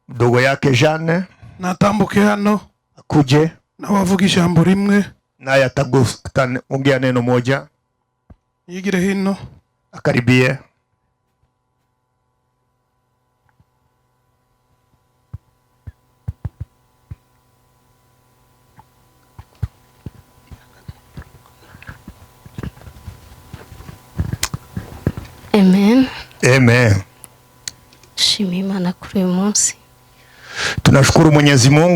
Mdogo yake Jean. Natambuke hano. Akuje. Na wavuga ijambo rimwe. Naye ataongea neno moja. Yigire hino. Akaribie. Amen. Amen. Shimima na kuri uyu munsi. Tunashukuru Mwenyezi Mungu.